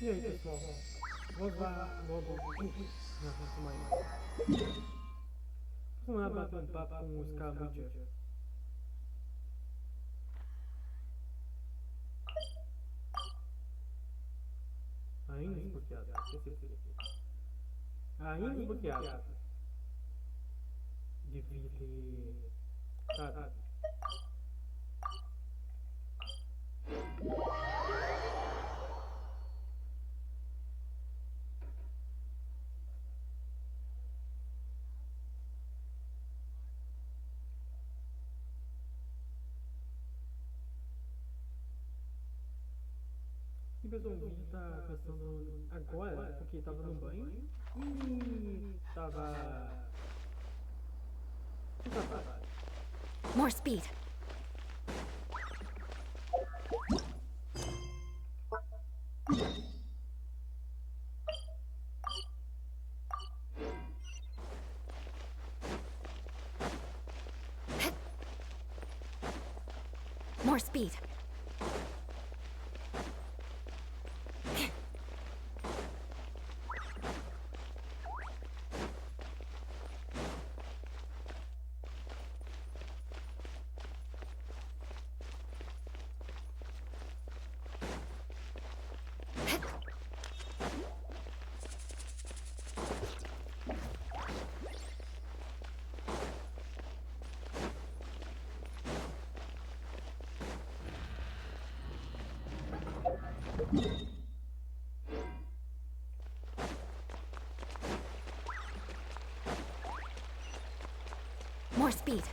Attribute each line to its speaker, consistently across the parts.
Speaker 1: E aí pessoal, vamos lá logo na semana. Vamos lá bater um papo com os Scaramouche. Ainda desbloqueado. Ainda desbloqueado. Devia ter... Sabe? E pessoal, o vídeo tá começando agora, porque tava no banho e tava...
Speaker 2: More speed. More speed. More speed.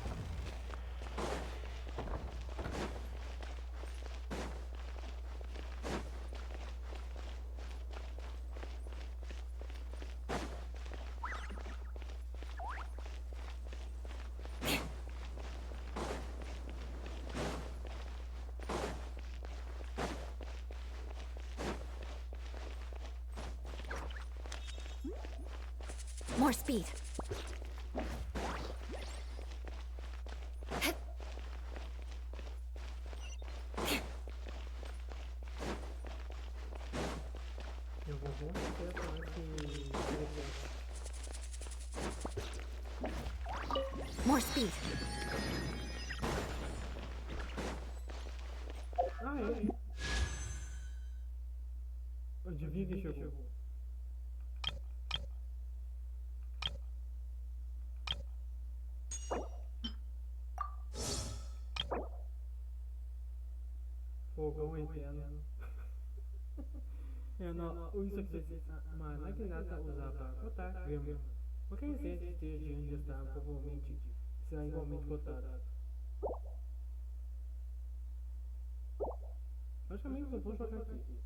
Speaker 2: More speed.
Speaker 1: Eu vou
Speaker 2: More speed.
Speaker 1: Ah, é? Eu devia deixar o jogo. Fogão eterno. Isso aqui é uma máquina usada para cotar grama. Qualquer inseto que esteja onde está, provavelmente será igualmente cotado. Praticamente eu vou jogar aqui.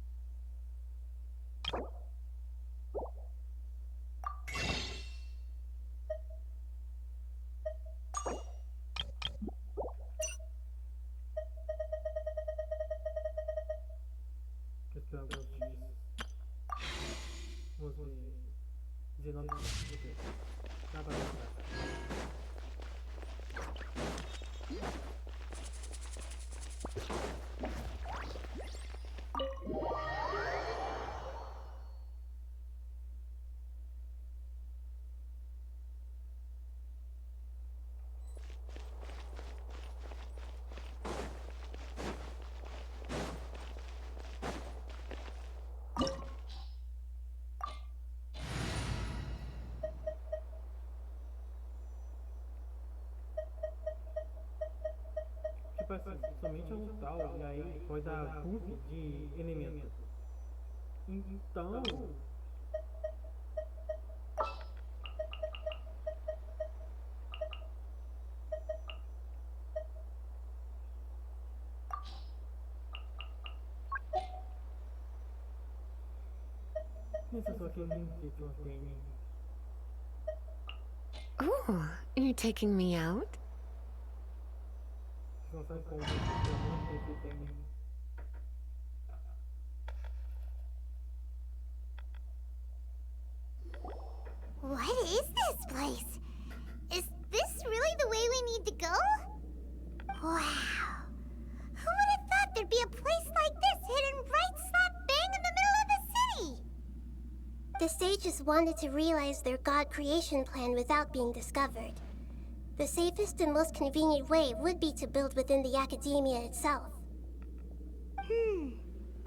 Speaker 1: Esperar alguns dias. Vamos ver. 19 dias. Dá pra gastar. Tipo assim, somente é um tal e aí pode dar buff de elemento. Então, pensa só que eu nem sei que eu tenho.
Speaker 2: Ooh, you're taking me out?
Speaker 1: Você não sabe como eu não sei que eu tenho.
Speaker 3: What is this place? Is this really the way we need to go? Wow. Who would have thought there'd be a place like this hidden right slap bang in the middle of the city? sages wanted to realize their god creation plan without being discovered. The safest and most convenient way would be to build within the academia itself.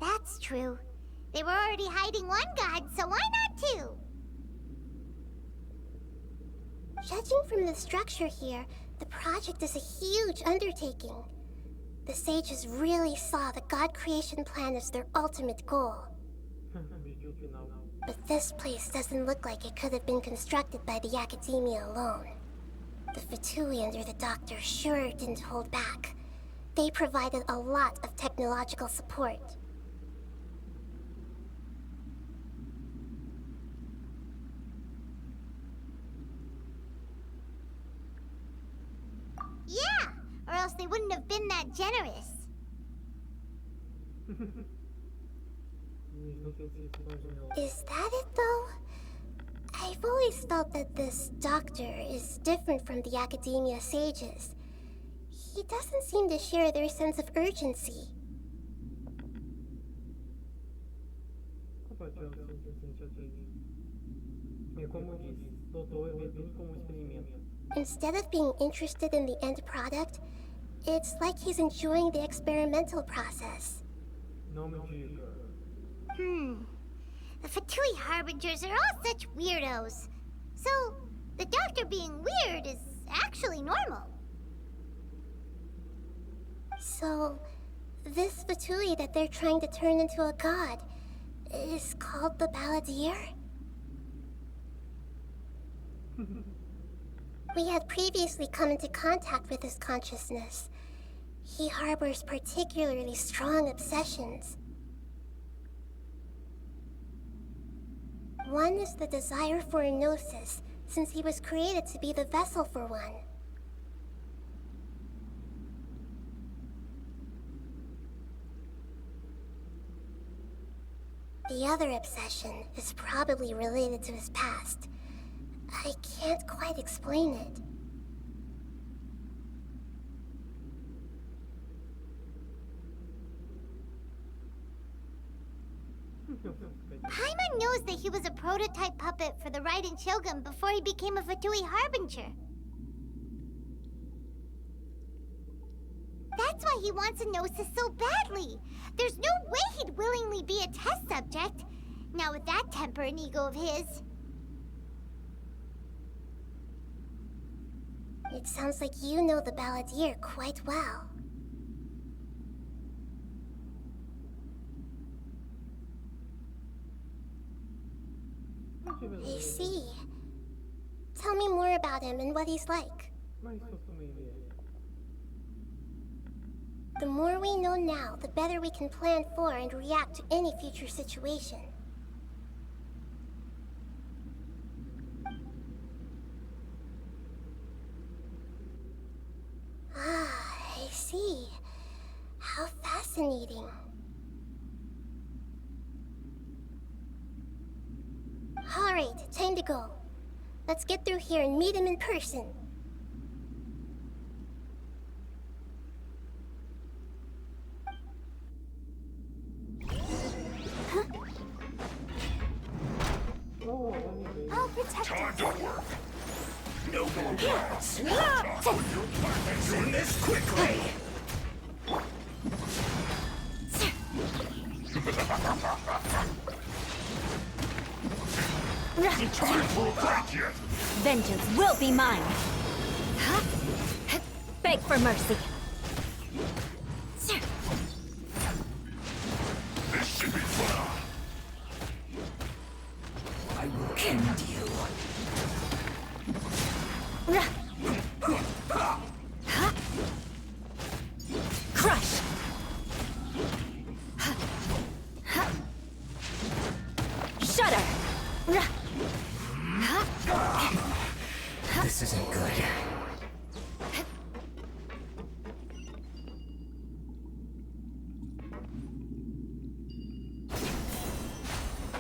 Speaker 3: That's true. They were already hiding one god, so why not two? Judging from the structure here, the project is a huge undertaking. The sages really saw the god creation plan as their ultimate goal. But this place doesn't look like it could have been constructed by the academia alone. The Fatui under the doctor sure didn't hold back. They provided a lot of technological support. Yeah, or else they wouldn't have been that generous. Is that it, though? I've always felt that this doctor is different from the academia sages. He doesn't seem to share their sense of urgency. Instead of being interested in the end product, it's like he's enjoying the experimental process. The Fatui Harbingers are all such weirdos. So, the doctor being weird is actually normal. So, this Fatui that they're trying to turn into a god is called the Balladeer? We had previously come into contact with his consciousness. He harbors particularly strong obsessions. One is the desire for a gnosis, since he was created to be the vessel for one. The other obsession is probably related to his past. I can't quite explain it. Paimon knows that he was a prototype puppet for the Raiden Shogun before he became a Fatui Harbinger. That's why he wants a gnosis so badly. There's no way he'd willingly be a test subject. Now with that temper and ego of his. It sounds like you know the Balladeer quite well. I see. Tell me more about him and what he's like. The more we know now, the better we can plan for and react to any future situation. Ah, I see. How fascinating. Alright, time to go. Let's get through here and meet him in person. I'll protect
Speaker 4: Time
Speaker 3: us.
Speaker 4: to work. No more plans. Put your plans in this quickly. Time for that yet.
Speaker 2: Vengeance will be mine. Beg for mercy.
Speaker 4: This should be fun. I will end you.
Speaker 2: Crush. Shudder.
Speaker 4: This isn't good.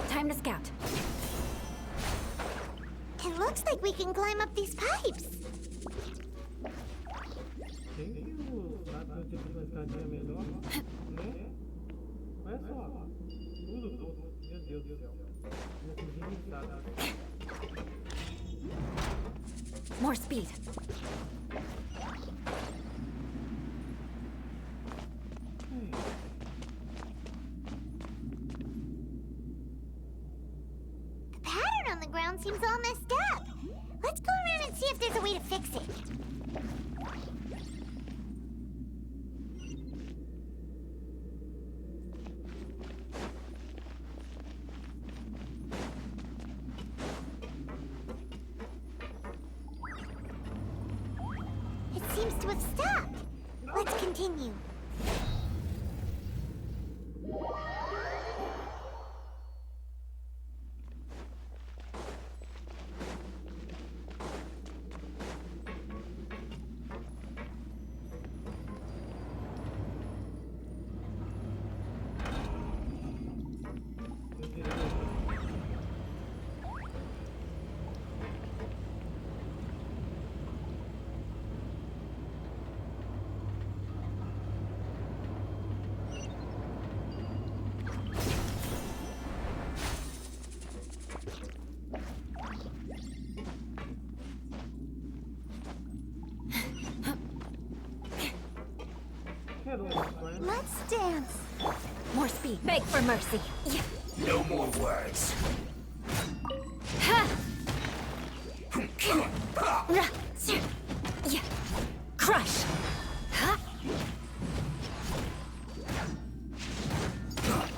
Speaker 2: Time to scout.
Speaker 3: It looks like we can climb up these pipes.
Speaker 1: Meu Deus do céu. Inacreditável.
Speaker 2: More speed.
Speaker 3: The pattern on the ground seems all messed up. Let's go around and see if there's a way to fix it. It seems to have stopped. Let's continue. Let's dance.
Speaker 2: More speed. Beg for mercy. Yeah.
Speaker 4: No more words.
Speaker 2: Ha! Yeah. Crush. Ha!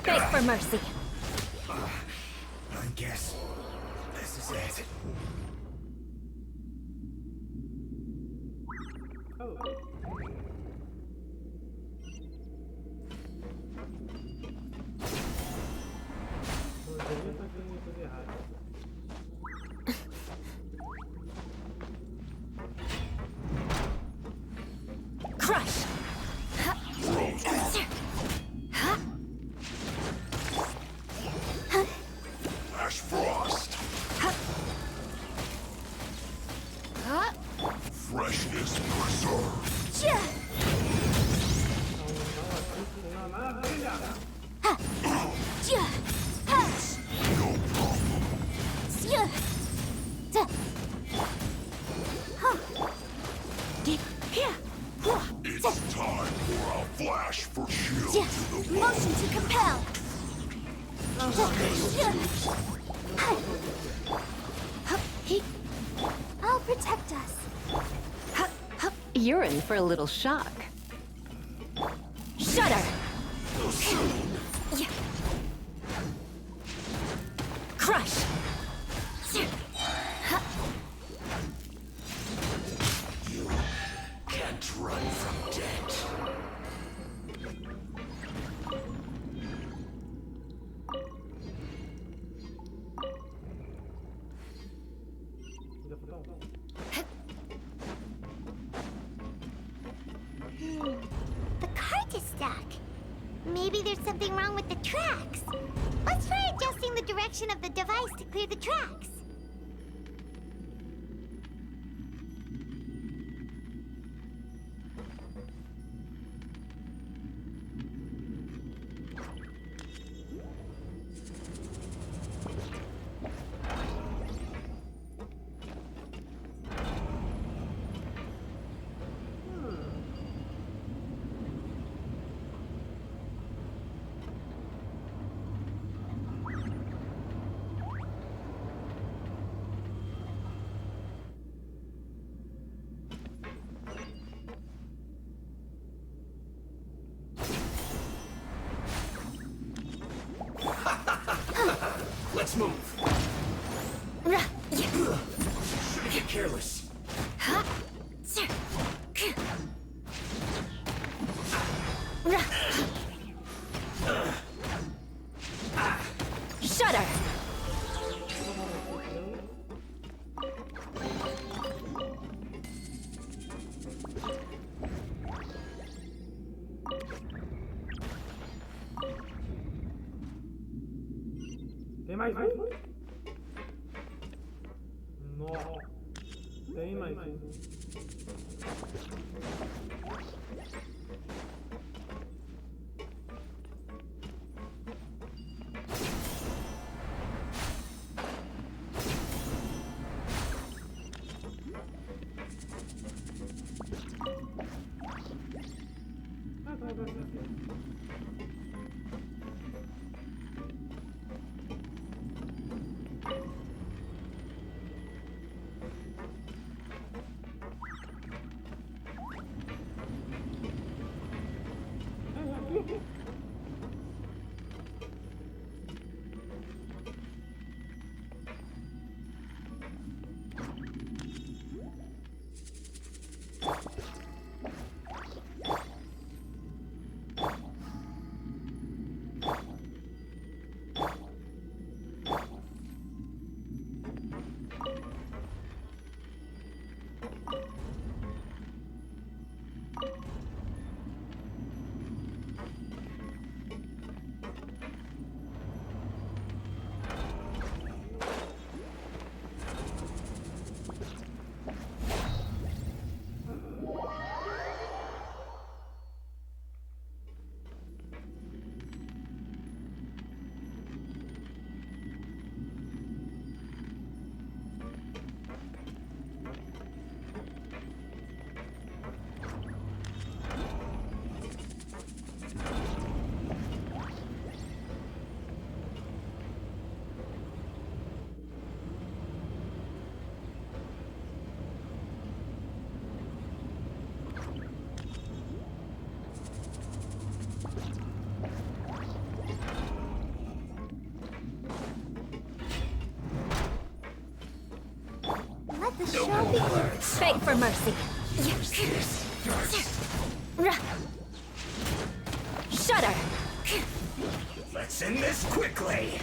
Speaker 2: Beg for mercy.
Speaker 4: I guess this is it.
Speaker 1: Oh. Poderia fazer tudo errado.
Speaker 2: Crush. Ha! Ha!
Speaker 4: Ash frost.
Speaker 2: Ha!
Speaker 4: Freshness preserved.
Speaker 2: Yeah. Yeah. Ha!
Speaker 4: No problem.
Speaker 2: Yeah. Duh. Huh. Here.
Speaker 4: It's time for a flash for shield
Speaker 2: Yeah.
Speaker 4: to the
Speaker 2: Motion to compel.
Speaker 3: I'll protect us.
Speaker 5: You're in for a little shock.
Speaker 2: Shudder. Yeah. Crush.
Speaker 4: You can't run from death.
Speaker 3: The cart is stuck. Maybe there's something wrong with the tracks. Let's try adjusting the direction of the device to clear the tracks.
Speaker 4: Let's move. Shouldn't get careless.
Speaker 2: Shudder.
Speaker 1: Tem mais um? Nossa. Tem mais um.
Speaker 2: shall begin. Beg for mercy. Shudder.
Speaker 4: Let's end this quickly.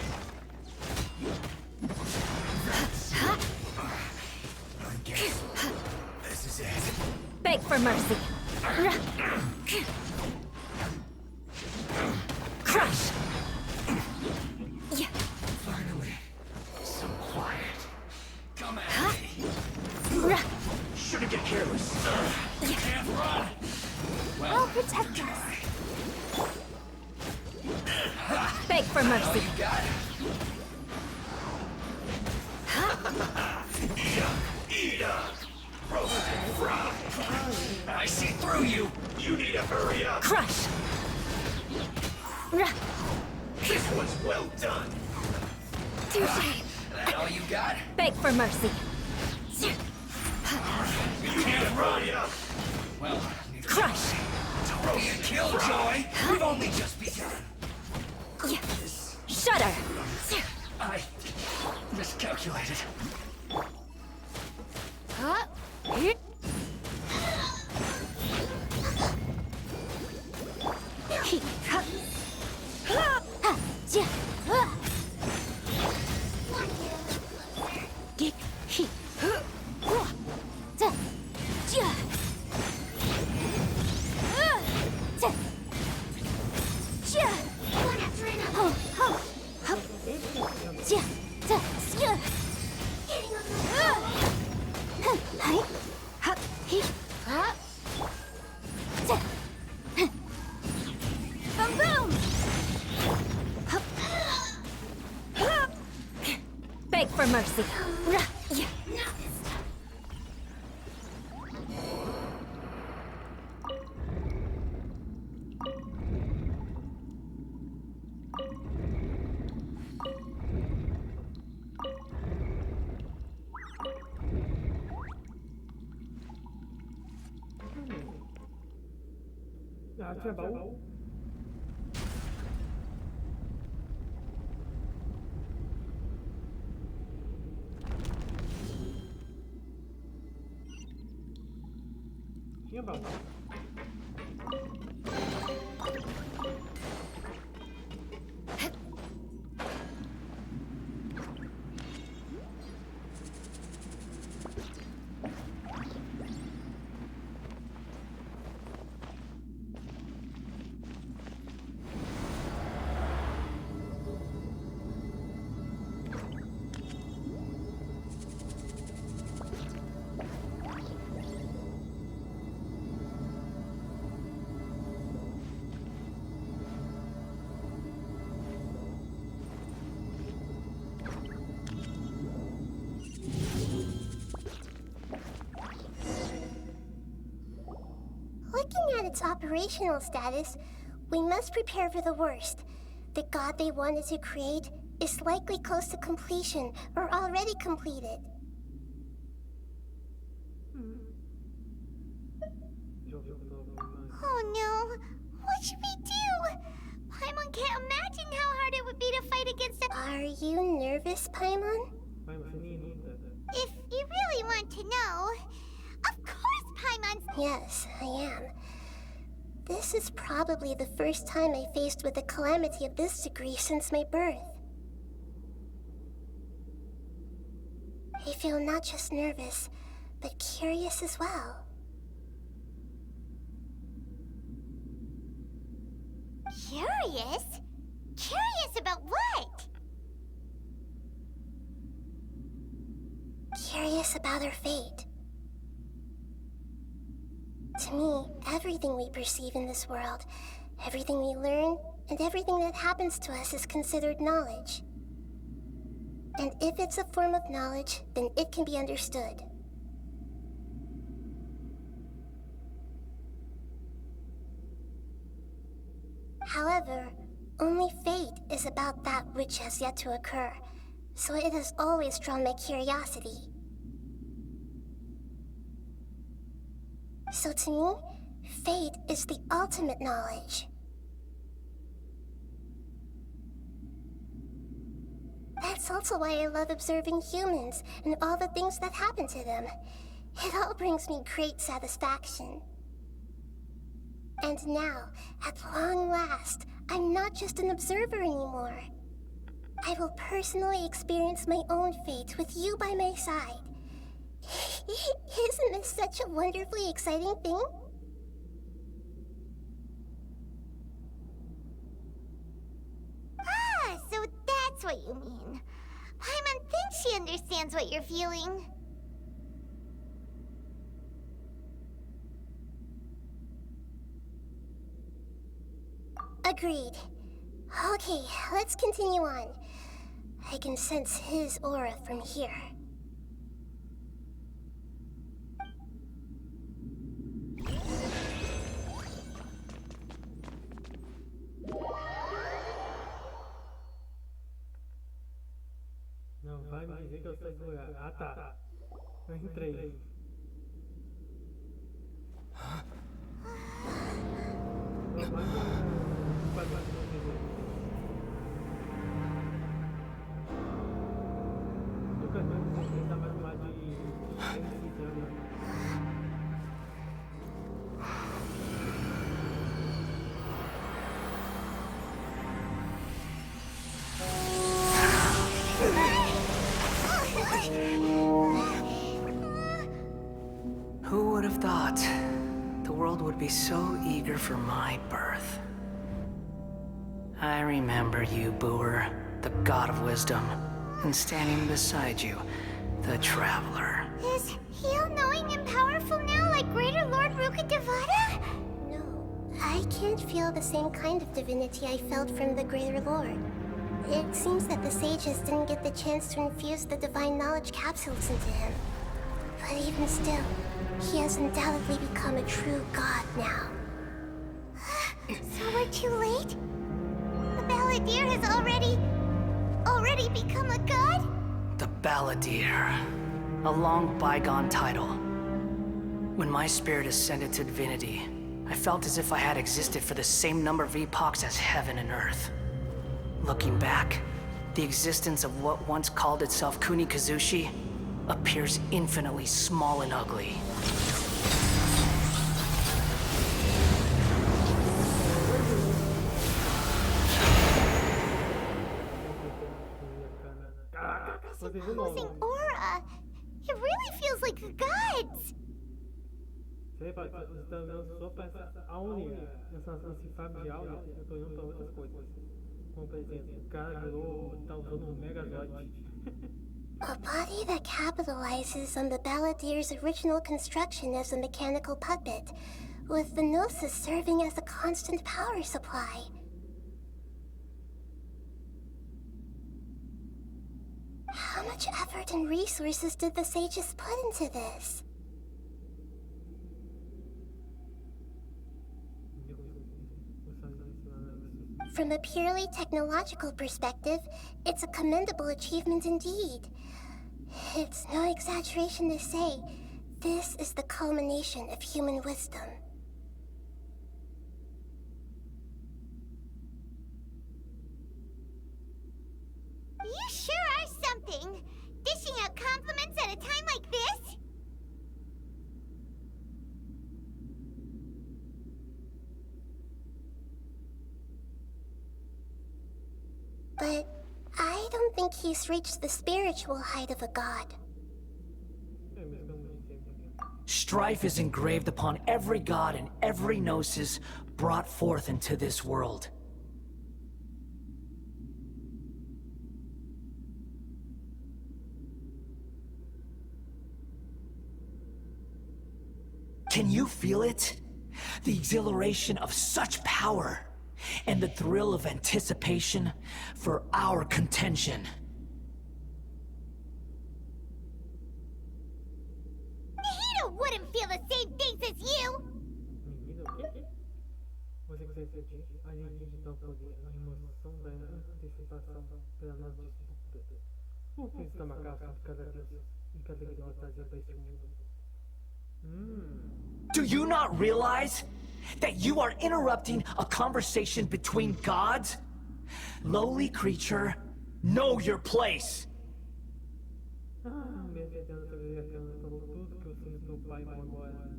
Speaker 4: I guess this is it.
Speaker 2: Beg for mercy. Crush.
Speaker 4: Finally, so quiet. Come at me. Shouldn't get careless. You can't run.
Speaker 3: I'll protect us.
Speaker 2: Beg for mercy.
Speaker 4: You got it. Eat up. Roast and fry. I see through you. You need to hurry up.
Speaker 2: Crush.
Speaker 4: This one's well done. That all you got?
Speaker 2: Beg for mercy.
Speaker 4: You can't run up. Well,
Speaker 2: Crush.
Speaker 4: don't be a killjoy. We've only just begun.
Speaker 2: Shudder.
Speaker 4: I miscalculated.
Speaker 2: Beg for mercy.
Speaker 1: Tinha baú? Tinha baú.
Speaker 3: Looking at its operational status, we must prepare for the worst. The god they wanted to create is likely close to completion or already completed.
Speaker 2: Oh no! What should we do? Paimon can't imagine how hard it would be to fight against a...
Speaker 3: Are you nervous, Paimon?
Speaker 2: If you really want to know... Of course Paimon's...
Speaker 3: Yes, I am. This is probably the first time I faced with a calamity of this degree since my birth. I feel not just nervous, but curious as well.
Speaker 2: Curious? Curious about what?
Speaker 3: Curious about our fate. To me, everything we perceive in this world, everything we learn, and everything that happens to us is considered knowledge. And if it's a form of knowledge, then it can be understood. However, only fate is about that which has yet to occur, so it has always drawn my curiosity. So to me, fate is the ultimate knowledge. That That's also why I love observing humans and all the things that happen to them. It all brings me great satisfaction. And now, at long last, I'm not just an observer anymore. I will personally experience my own fate with you by my side. Isn't this such a wonderfully exciting thing?
Speaker 2: Ah, so that's what you mean. Paimon thinks she understands what you're feeling.
Speaker 3: Agreed. Okay, let's continue on. I can sense his aura from here.
Speaker 1: Não vai me dizer que eu saí do lugar. Ah, tá. Eu entrei. Não vai me pagar. Eu quero tentar mais uma de...
Speaker 5: Who would have thought the world would be so eager for my birth? I remember you, Booer, the god of wisdom, and standing beside you, the traveler.
Speaker 2: Is he all-knowing and powerful now, like Greater Lord Rukkhadevata?
Speaker 3: No, I can't feel the same kind of divinity I felt from the Greater Lord. It seems that the sages didn't get the chance to infuse the divine knowledge capsules into him. But even still, he has undoubtedly become a true god now.
Speaker 2: So we're too late? The Balladeer has already become a god?
Speaker 5: The Balladeer. A long bygone title. When my spirit ascended to divinity, I felt as if I had existed for the same number of epochs as heaven and earth. Looking back, the existence of what once called itself Kunikazushi appears infinitely small and ugly.
Speaker 2: Imposing aura. It really feels like the gods.
Speaker 1: Você está olhando só para essa aura, esse fábrica de aura, eu estou olhando para outras coisas. Como por exemplo, o cara tá usando um Megazord.
Speaker 3: A body that capitalizes on the Balladeer's original construction as a mechanical puppet, with the Gnosis serving as a constant power supply. How much effort and resources did the sages put into this? From a purely technological perspective, it's a commendable achievement indeed. It's no exaggeration to say, this is the culmination of human wisdom.
Speaker 2: You sure are something! Dishing out compliments at a time like this?
Speaker 3: But I don't think he's reached the spiritual height of a god.
Speaker 5: Strife is engraved upon every god and every gnosis brought forth into this world. Can you feel it? The exhilaration of such power, and the thrill of anticipation for our contention.
Speaker 2: Nahida wouldn't feel the same things as you!
Speaker 1: Você consegue sentir a digital poder, a emoção da antecipação pela nossa disputa. O príncipe da macaca de cada Deus e cada grão trazer para este mundo.
Speaker 5: Do you not realize that you are interrupting a conversation between gods? Lowly creature,
Speaker 4: Know your place.
Speaker 1: Ah, mesmo entendendo essa versão, falou tudo que eu sinto do pai agora.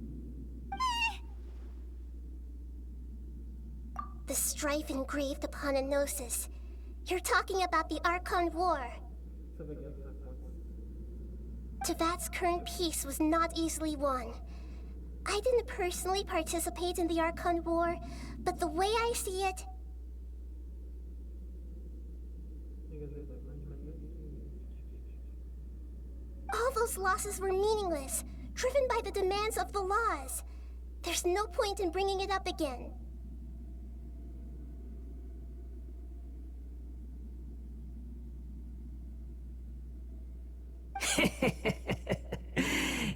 Speaker 3: The strife engraved upon a gnosis. You're talking about the Archon War.
Speaker 1: Sobre a Guerra Arconte.
Speaker 3: Tevat's current peace was not easily won. I didn't personally participate in the Archon War, but the way I see it, all those losses were meaningless, driven by the demands of the laws. There's no point in bringing it up again.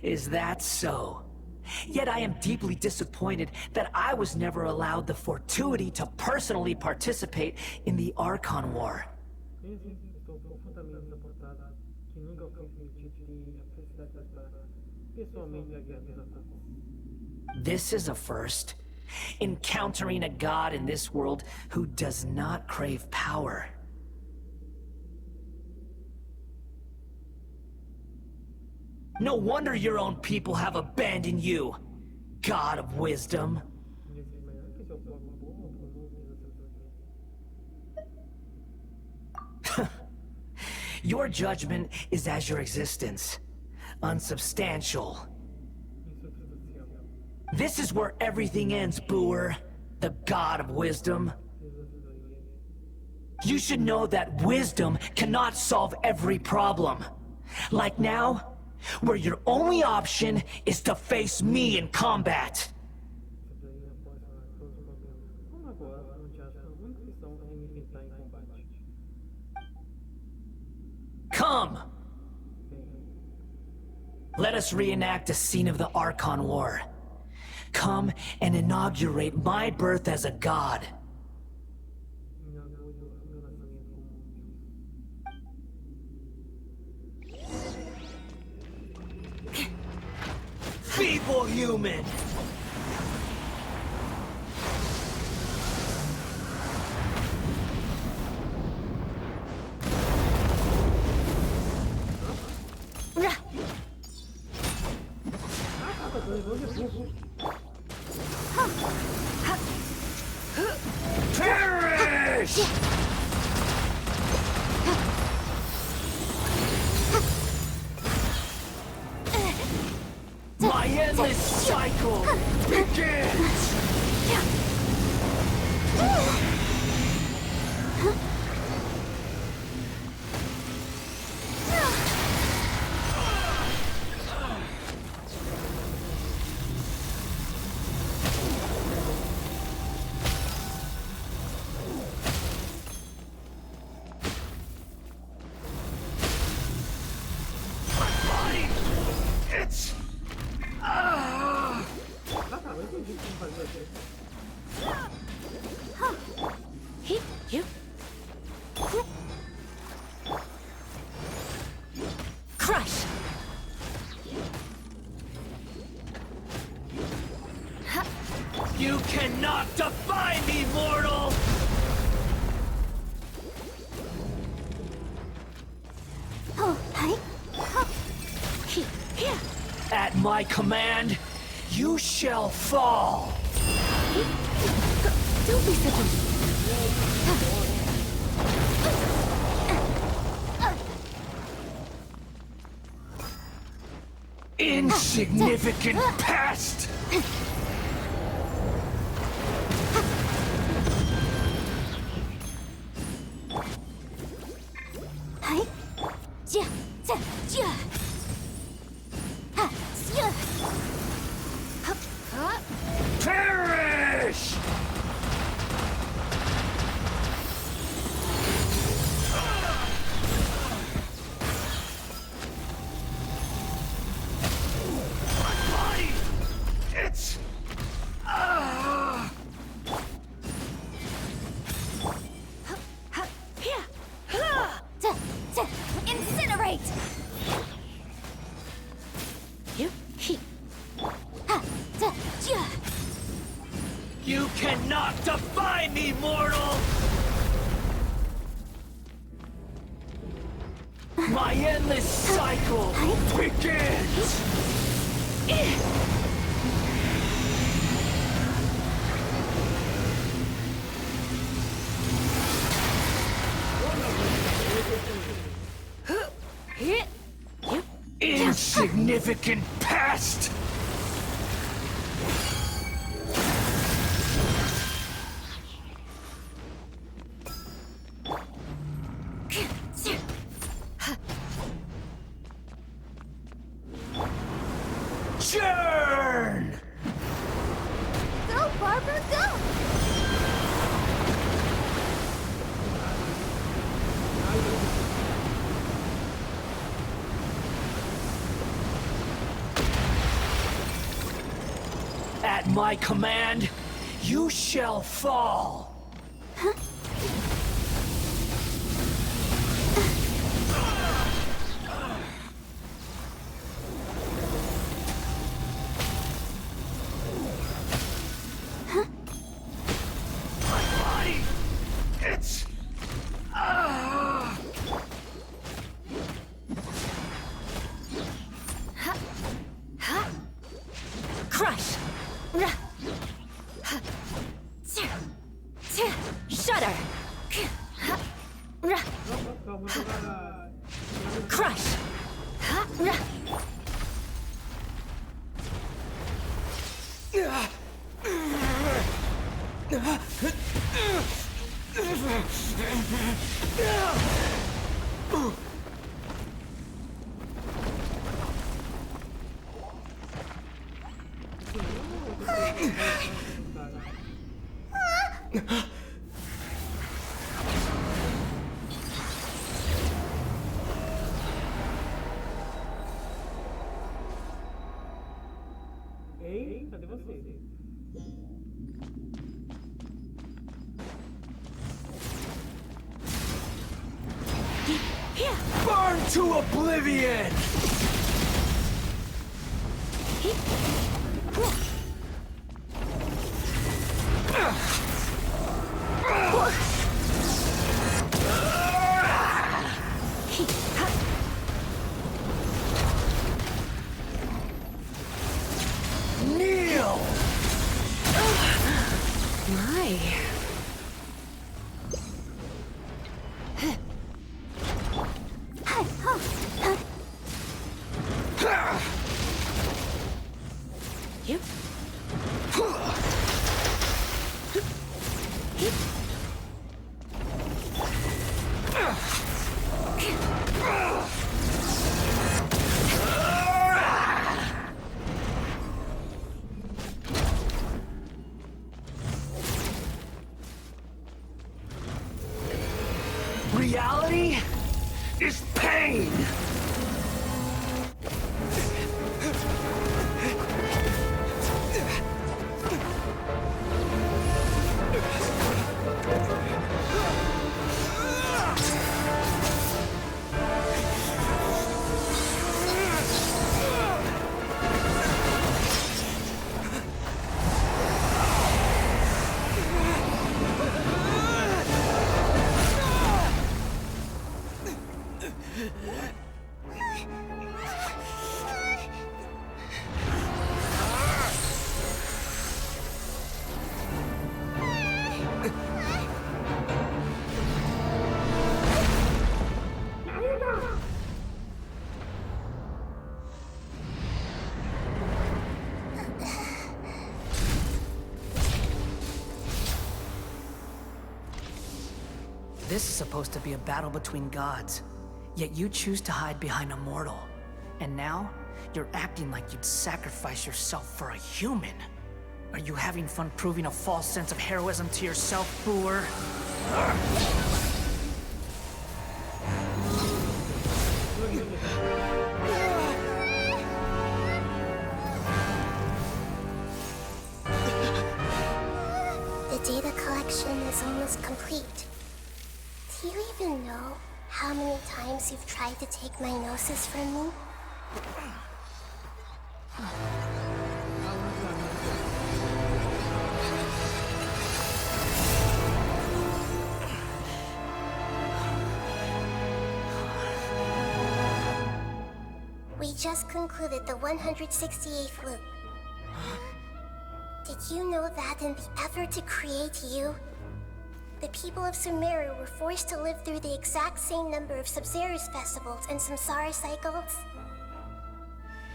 Speaker 5: Is that so? Yet I am deeply disappointed that I was never allowed the fortuity to personally participate in the Archon War.
Speaker 1: Sim, estou profundamente desapontado que nunca fui permitido ter a felicidade de participar pessoalmente da Guerra Arconte.
Speaker 5: This is a first. Encountering a god in this world who does not crave power. No wonder your own people have abandoned you, God of wisdom. Your judgment is as your existence, unsubstantial. This is where everything ends, Booer, the God of wisdom. You should know that wisdom cannot solve every problem. Like now, where your only option is to face me in combat. Come! Let us reenact a scene of the Archon War. Come and inaugurate my birth as a god. Feeble human! Perish! My endless cycle begins! Crush! You cannot defy me, mortal! At my command, you shall fall!
Speaker 3: don't be such a...
Speaker 5: Insignificant pest! Perish!
Speaker 2: Incinerate!
Speaker 5: My endless cycle begins! Insignificant pest! Churn!
Speaker 2: Go, Barbara, go!
Speaker 5: At my command, you shall fall! My body! It's...
Speaker 2: Crush! Shudder! Crush!
Speaker 1: Ei, cadê você?
Speaker 5: Burn to oblivion! Kneel!
Speaker 2: My. Yep.
Speaker 5: Reality is pain! This is supposed to be a battle between gods, yet you choose to hide behind a mortal. And now, you're acting like you'd sacrifice yourself for a human. Are you having fun proving a false sense of heroism to yourself, Booer?
Speaker 3: The data collection is almost complete. Do you even know how many times you've tried to take my gnosis from me? We just concluded the 168th loop. Did you know that in the effort to create you, the people of Sumeru were forced to live through the exact same number of Sub-Zerus festivals and samsara cycles?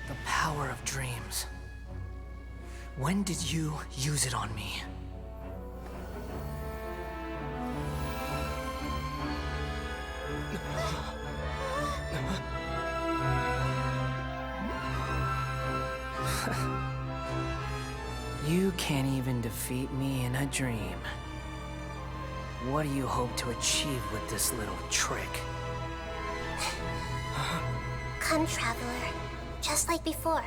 Speaker 5: The power of dreams. When did you use it on me? You can't even defeat me in a dream. What do you hope to achieve with this little trick?
Speaker 3: Come, Traveler. Just like before.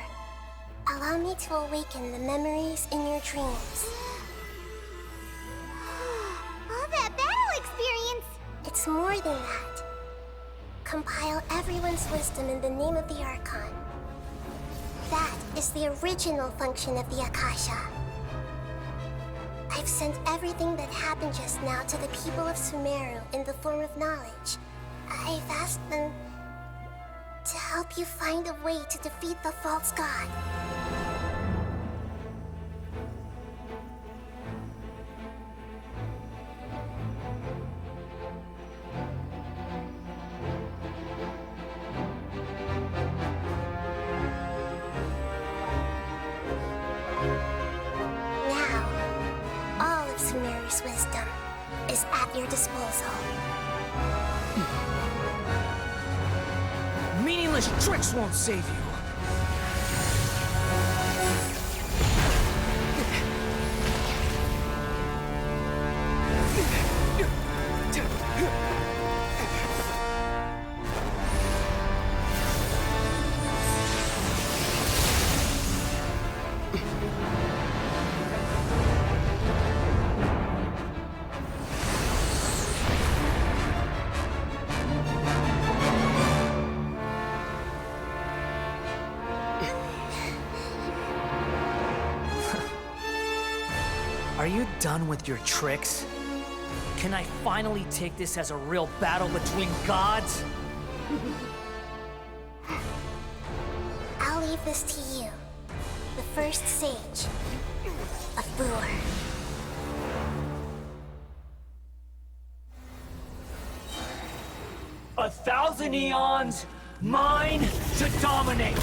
Speaker 3: Allow me to awaken the memories in your dreams.
Speaker 2: All that battle experience!
Speaker 3: It's more than that. Compile everyone's wisdom in the name of the Archon. That is the original function of the Akasha. I've sent everything that happened just now to the people of Sumeru in the form of knowledge. I've asked them to help you find a way to defeat the false god. Now, all of Sumeru's wisdom is at your disposal.
Speaker 5: Meaningless tricks won't save you. Are you done with your tricks? Can I finally take this as a real battle between gods?
Speaker 3: I'll leave this to you, the first sage of Brewer.
Speaker 5: A thousand eons, mine to dominate!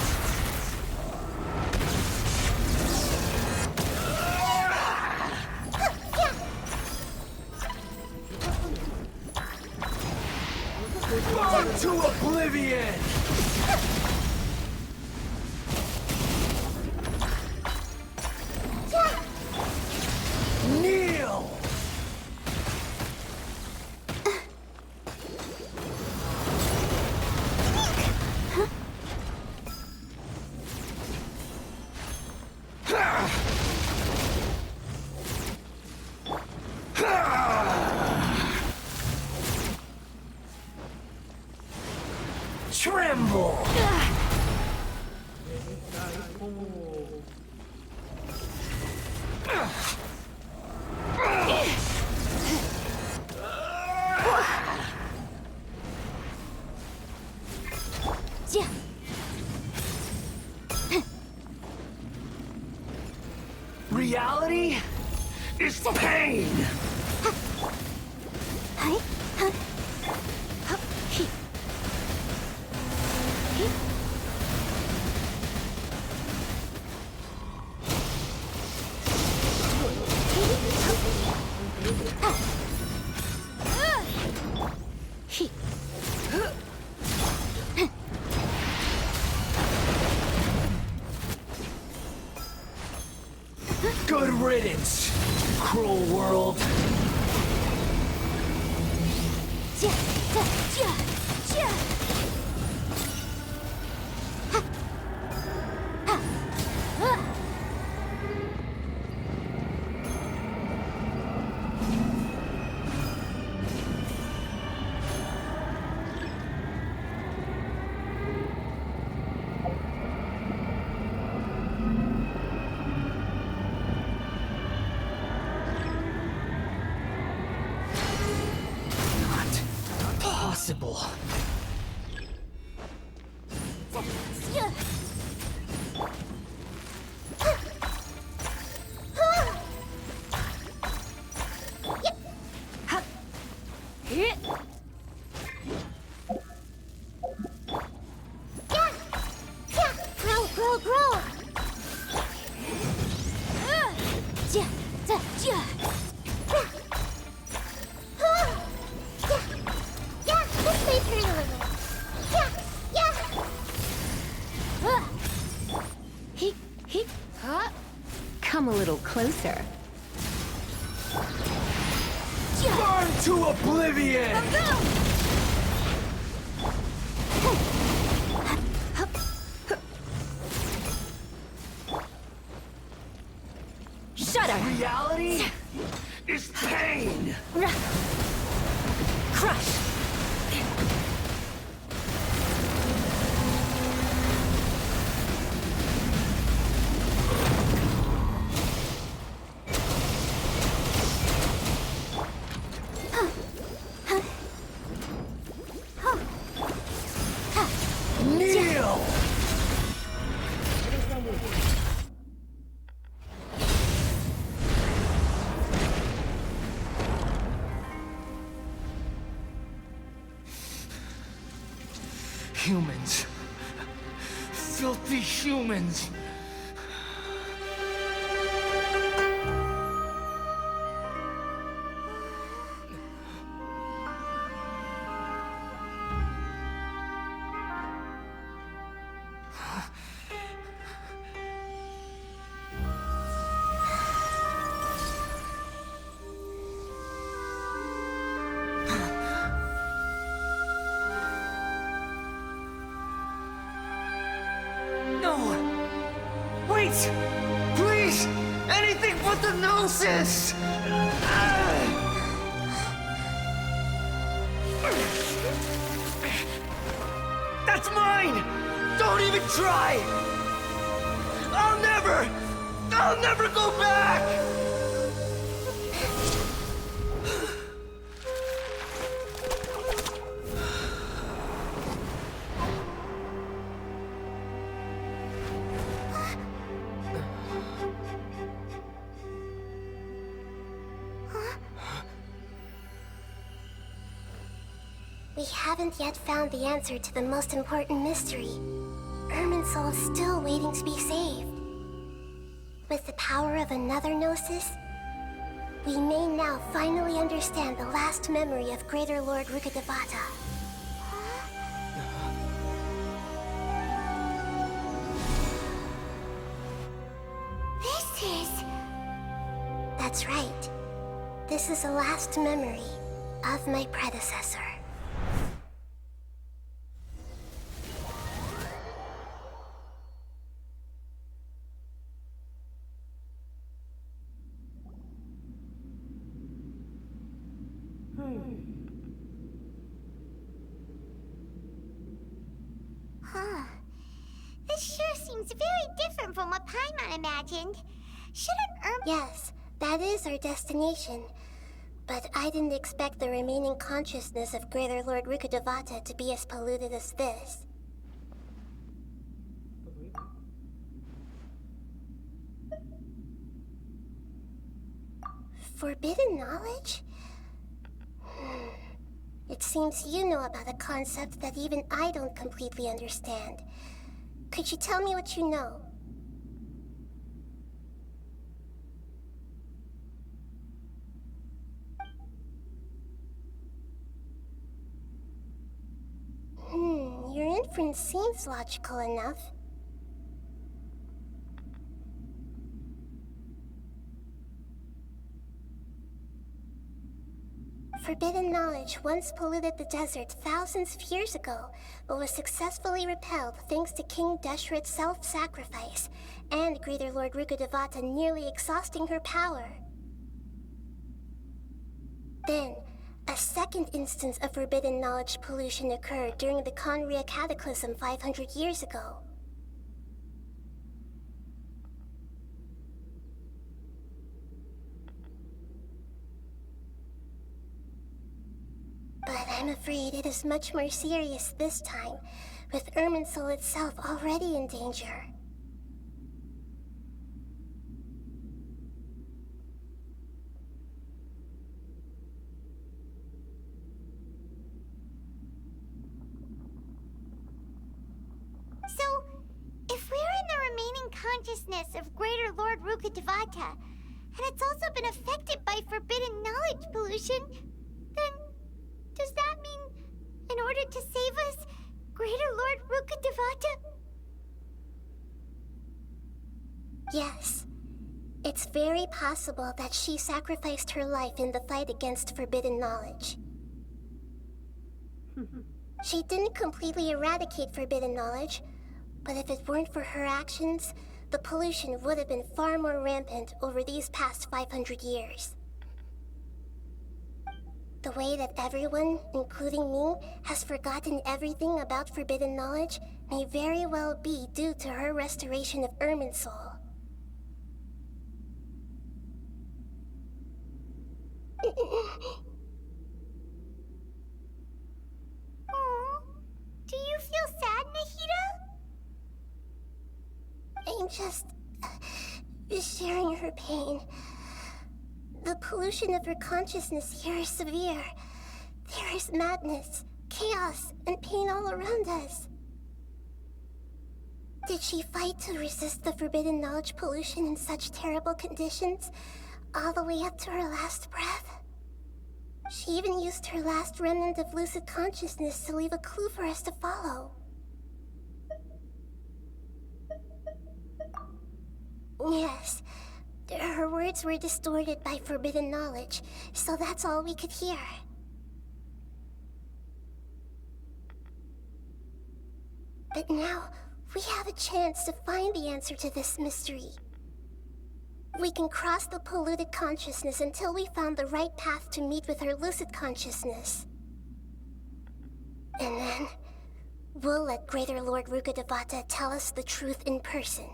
Speaker 5: Burn to oblivion! Kneel! Tremble! Reality is pain! Good riddance, cruel world. Possible.
Speaker 3: Grow! Yeah, this may hurt a little.
Speaker 6: Come a little closer.
Speaker 4: Burn to oblivion!
Speaker 6: Shudder!
Speaker 4: Reality is pain!
Speaker 6: Crush!
Speaker 4: Kneel! Humans. Filthy humans. Wait! Please! Anything but the gnosis! That's mine! Don't even try! I'll never go back!
Speaker 3: We haven't yet found the answer to the most important mystery. Irminsul is still waiting to be saved. With the power of another gnosis, we may now finally understand the last memory of Greater Lord Rukkhadevata.
Speaker 2: This is...
Speaker 3: That's right. This is the last memory of my predecessor.
Speaker 2: Huh. This sure seems very different from what Paimon imagined. Shouldn't
Speaker 3: Yes, that is our destination. But I didn't expect the remaining consciousness of Greater Lord Rukkhadevata to be as polluted as this. Forbidden knowledge? It seems you know about a concept that even I don't completely understand. Could you tell me what you know? Your inference seems logical enough. Forbidden knowledge once polluted the desert thousands of years ago, but was successfully repelled thanks to King Deshret's self-sacrifice, and Greater Lord Rukkhadevata nearly exhausting her power. Then, a second instance of forbidden knowledge pollution occurred during the Conria Cataclysm 500 years ago. But I'm afraid it is much more serious this time, with Irminsul itself already in danger.
Speaker 2: So, if we're in the remaining consciousness of Greater Lord Rukkhadevata, and it's also been affected by forbidden knowledge pollution, then does that mean, in order to save us, Greater Lord Rukkhadevata?
Speaker 3: Yes. It's very possible that she sacrificed her life in the fight against forbidden knowledge. She didn't completely eradicate forbidden knowledge, but if it weren't for her actions, the pollution would have been far more rampant over these past 500 years. The way that everyone, including me, has forgotten everything about forbidden knowledge may very well be due to her restoration of Irminsul.
Speaker 2: Aww. Do you feel sad, Nahida?
Speaker 3: I'm just sharing her pain. The pollution of her consciousness here is severe. There is madness, chaos, and pain all around us. Did she fight to resist the forbidden knowledge pollution in such terrible conditions, all the way up to her last breath? She even used her last remnant of lucid consciousness to leave a clue for us to follow. Yes, her words were distorted by forbidden knowledge, so that's all we could hear. But now, we have a chance to find the answer to this mystery. We can cross the polluted consciousness until we found the right path to meet with our lucid consciousness. And then, we'll let Greater Lord Rukkhadevata tell us the truth in person.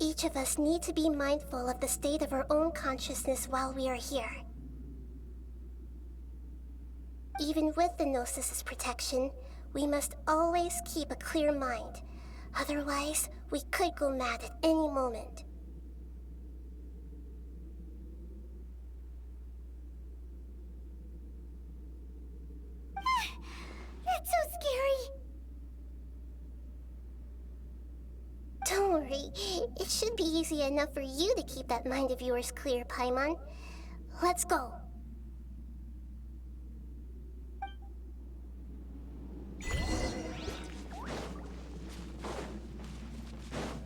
Speaker 3: Each of us need to be mindful of the state of our own consciousness while we are here. Even with the Gnosis' protection, we must always keep a clear mind. Otherwise, we could go mad at any moment.
Speaker 2: That's so scary.
Speaker 3: Don't worry, it should be easy enough for you to keep that mind of yours clear, Paimon. Let's go.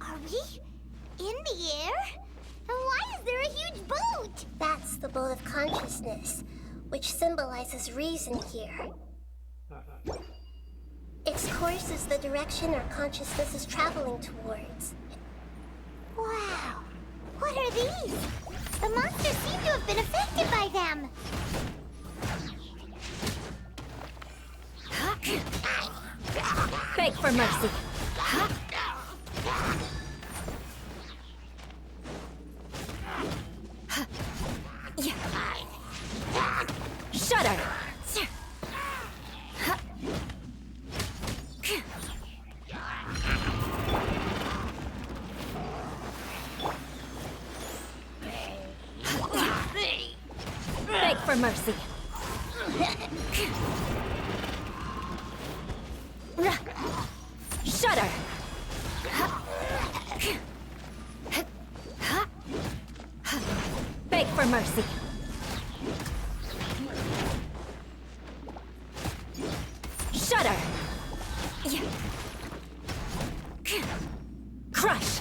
Speaker 2: Are we in the air? And why is there a huge boat?
Speaker 3: That's the boat of consciousness, which symbolizes reason here. Its course is the direction our consciousness is traveling towards.
Speaker 2: Wow. What are these? The monsters seem to have been affected by them.
Speaker 6: Beg for mercy. Shudder! Beg for mercy. Shudder! Beg for mercy. Shudder! Crush!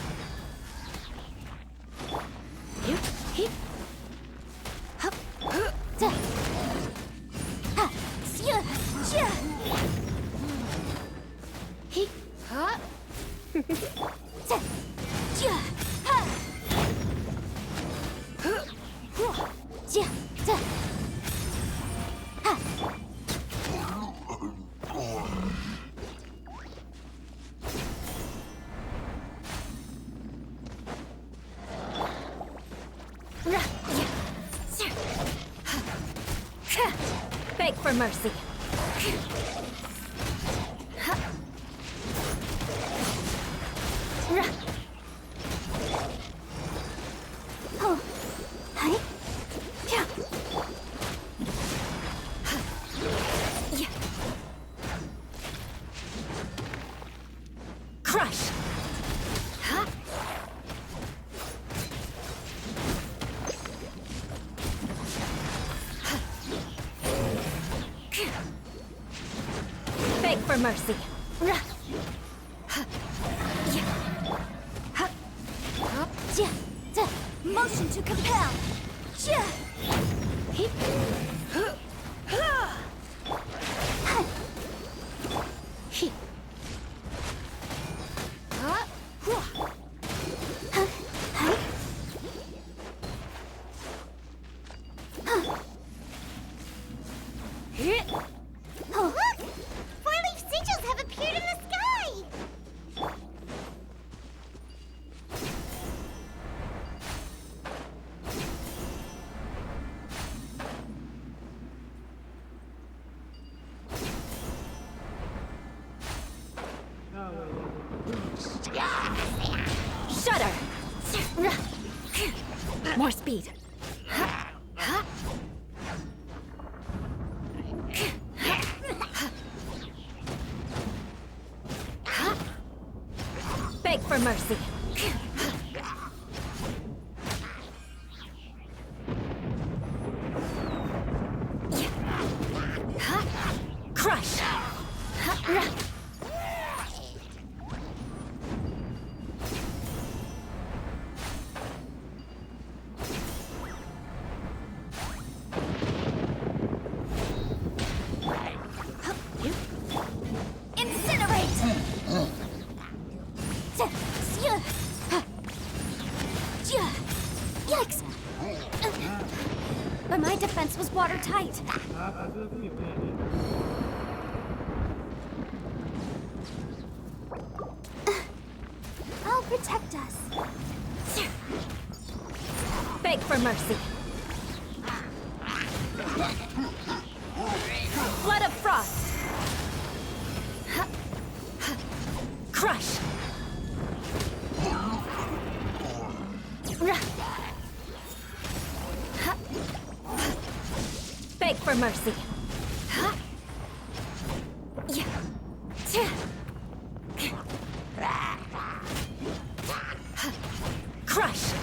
Speaker 6: Beg for mercy. Oh, hi. Yeah. Yeah. Crush. Huh? Beg for mercy. Motion to compel.
Speaker 2: Oh, look! Four-leaf sigils have appeared in the sky!
Speaker 6: Shudder. More speed. Beg for mercy. Crush.
Speaker 2: Yikes! But my defense was watertight.
Speaker 3: I'll protect us.
Speaker 6: Beg for mercy. Flood of frost. Crush. Beg for mercy. Crush.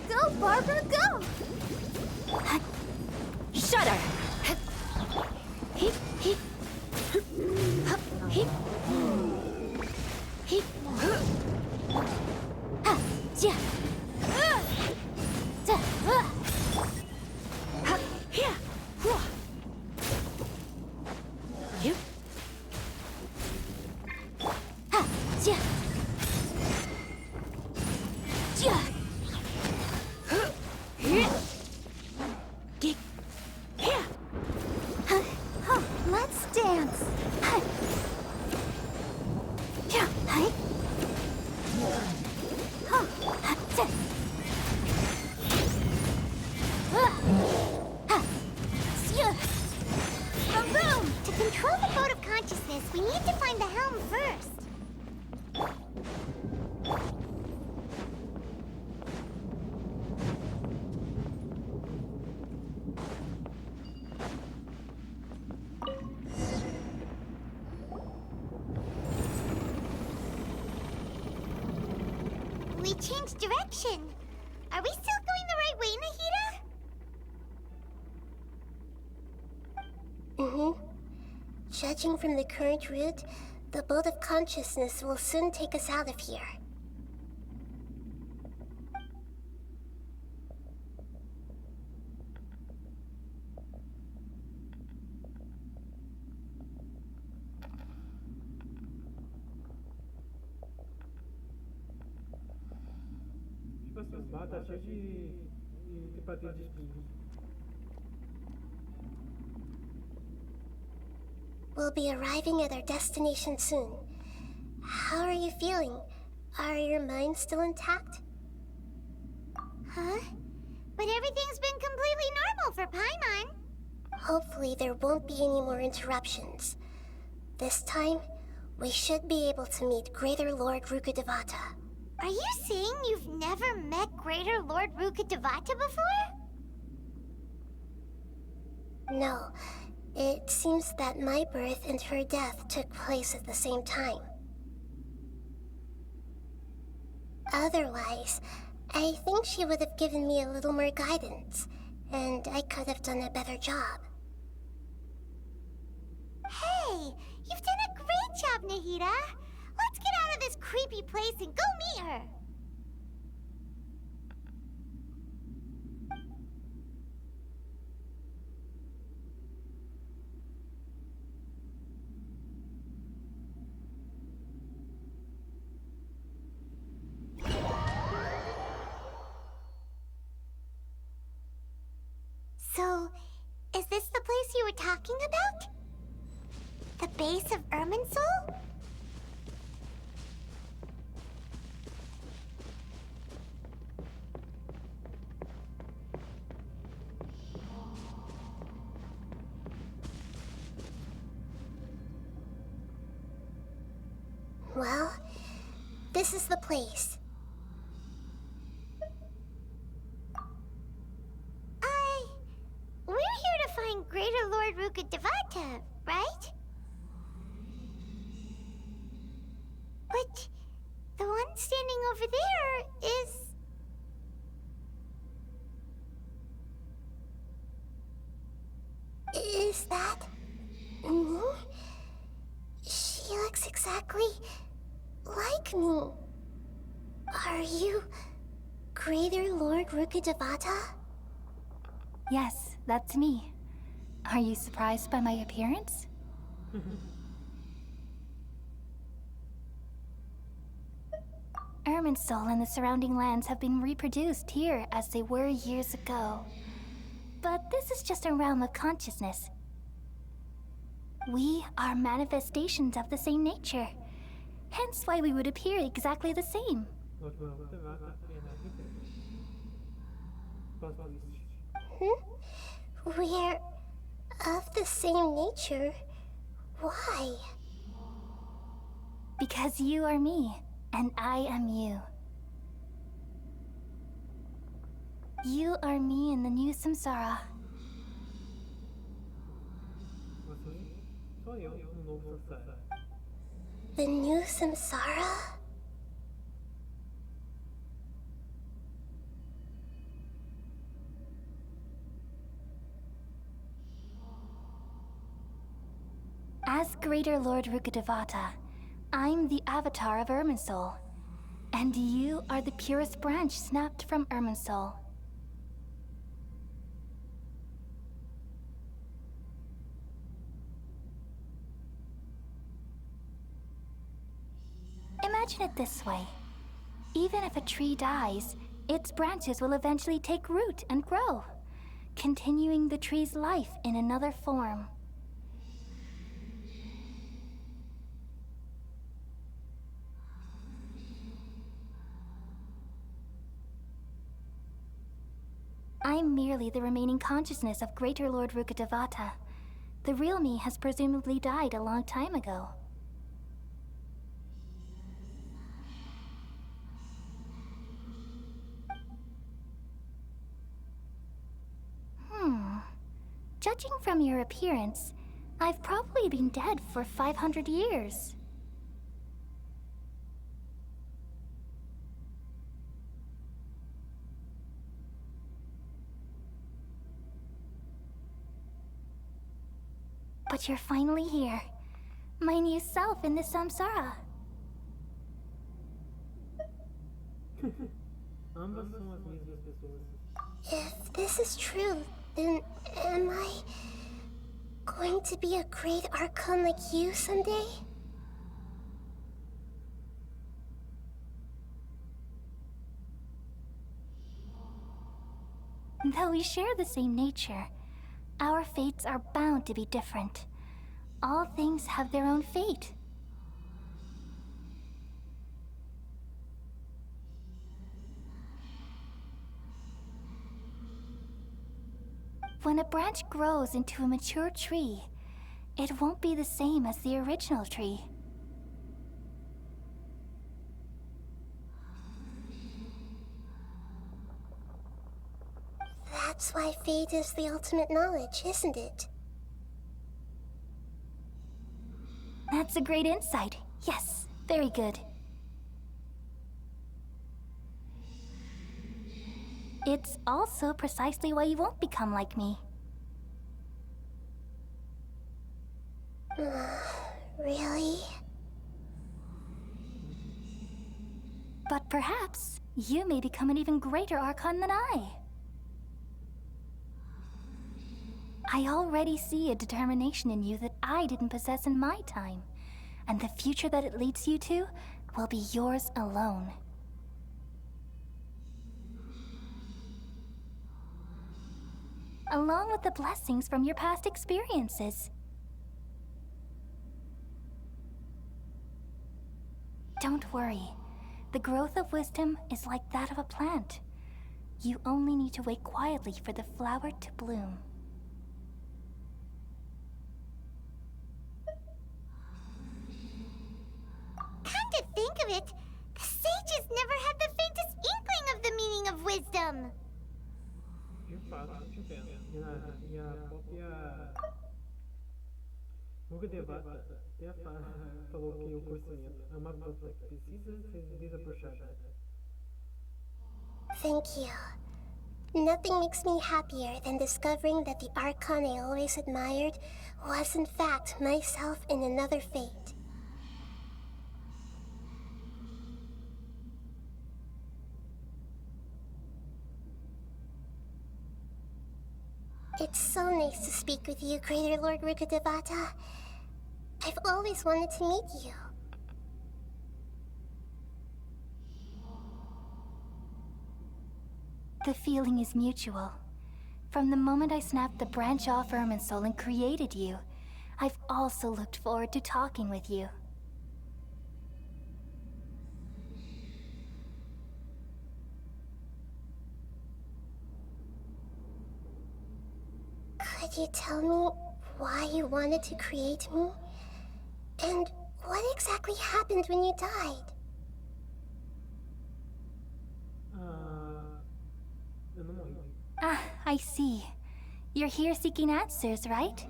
Speaker 2: Go, Barbara, go!
Speaker 6: Shudder.
Speaker 2: Let's dance. Boom! To control the boat of consciousness, we need to find the helm first. We changed direction. Are we still going the right way, Nahida?
Speaker 3: Judging from the current route, The boat of consciousness will soon take us out of here.
Speaker 1: Tipo assim, o bar tá cheio de patente de espinhos.
Speaker 3: We'll be arriving at our destination soon. How are you feeling? Are your minds still intact?
Speaker 2: Huh? But everything's been completely normal for Paimon.
Speaker 3: Hopefully there won't be any more interruptions. This time, we should be able to meet Greater Lord Rukkhadevata.
Speaker 2: Are you saying you've never met Greater Lord Rukkhadevata before?
Speaker 3: No, it seems that my birth and her death took place at the same time. Otherwise, I think she would have given me a little more guidance, and I could have done a better job.
Speaker 2: Hey, you've done a great job, Nahida. Let's get out of this creepy place and go meet her. So, is this the place you were talking about? The base of Irminsul?
Speaker 3: Well, this is the place.
Speaker 2: We're here to find Greater Lord Rukkhadevata, right? But the one standing over there is...
Speaker 3: Is that me? She looks exactly like me. Are you Greater Lord Rukkhadevata?
Speaker 7: Yes, that's me. Are you surprised by my appearance? Irminsul and the surrounding lands have been reproduced here as they were years ago. But this is just a realm of consciousness. We are manifestations of the same nature. Hence why we would appear exactly the same.
Speaker 3: We're of the same nature. Why?
Speaker 7: Because you are me, and I am you. You are me in the new samsara.
Speaker 3: The new samsara?
Speaker 7: As Greater Lord Rukkhadevata, I'm the avatar of Irminsul, and you are the purest branch snapped from Irminsul. Imagine it this way. Even if a tree dies, its branches will eventually take root and grow, continuing the tree's life in another form. I'm merely the remaining consciousness of Greater Lord Rukkhadevata. The real me has presumably died a long time ago. Judging from your appearance, I've probably been dead for 500 years. But you're finally here. My new self in the samsara.
Speaker 1: Ambas são as mesmas pessoas.
Speaker 3: If this is true, then am I going to be a great Archon like you someday?
Speaker 7: Though we share the same nature, our fates are bound to be different. All things have their own fate. When a branch grows into a mature tree, it won't be the same as the original tree.
Speaker 3: That's why fate is the ultimate knowledge, isn't it?
Speaker 7: That's a great insight. Yes, very good. It's also precisely why you won't become like me.
Speaker 3: Really?
Speaker 7: But perhaps you may become an even greater Archon than I. I already see a determination in you that I didn't possess in my time, and the future that it leads you to will be yours alone. Along with the blessings from your past experiences. Don't worry. The growth of wisdom is like that of a plant. You only need to wait quietly for the flower to bloom.
Speaker 2: Come to think of it, the sages never had the faintest inkling of the meaning of wisdom.
Speaker 1: De fato, te entendo. E a própria Ruga Devata até falou que o conhecimento é uma planta que precisa ser desabrochada.
Speaker 3: Thank you. Nothing makes me happier than discovering that the Archon I always admired was in fact myself in another fate. It's so nice to speak with you, Greater Lord Rukkhadevata. I've always wanted to meet you.
Speaker 7: The feeling is mutual. From the moment I snapped the branch off Irminsul and created you, I've also looked forward to talking with you.
Speaker 3: Could you tell me why you wanted to create me? And what exactly happened when you died?
Speaker 1: Eu não morri.
Speaker 7: Ah, I see. You're here seeking answers, right?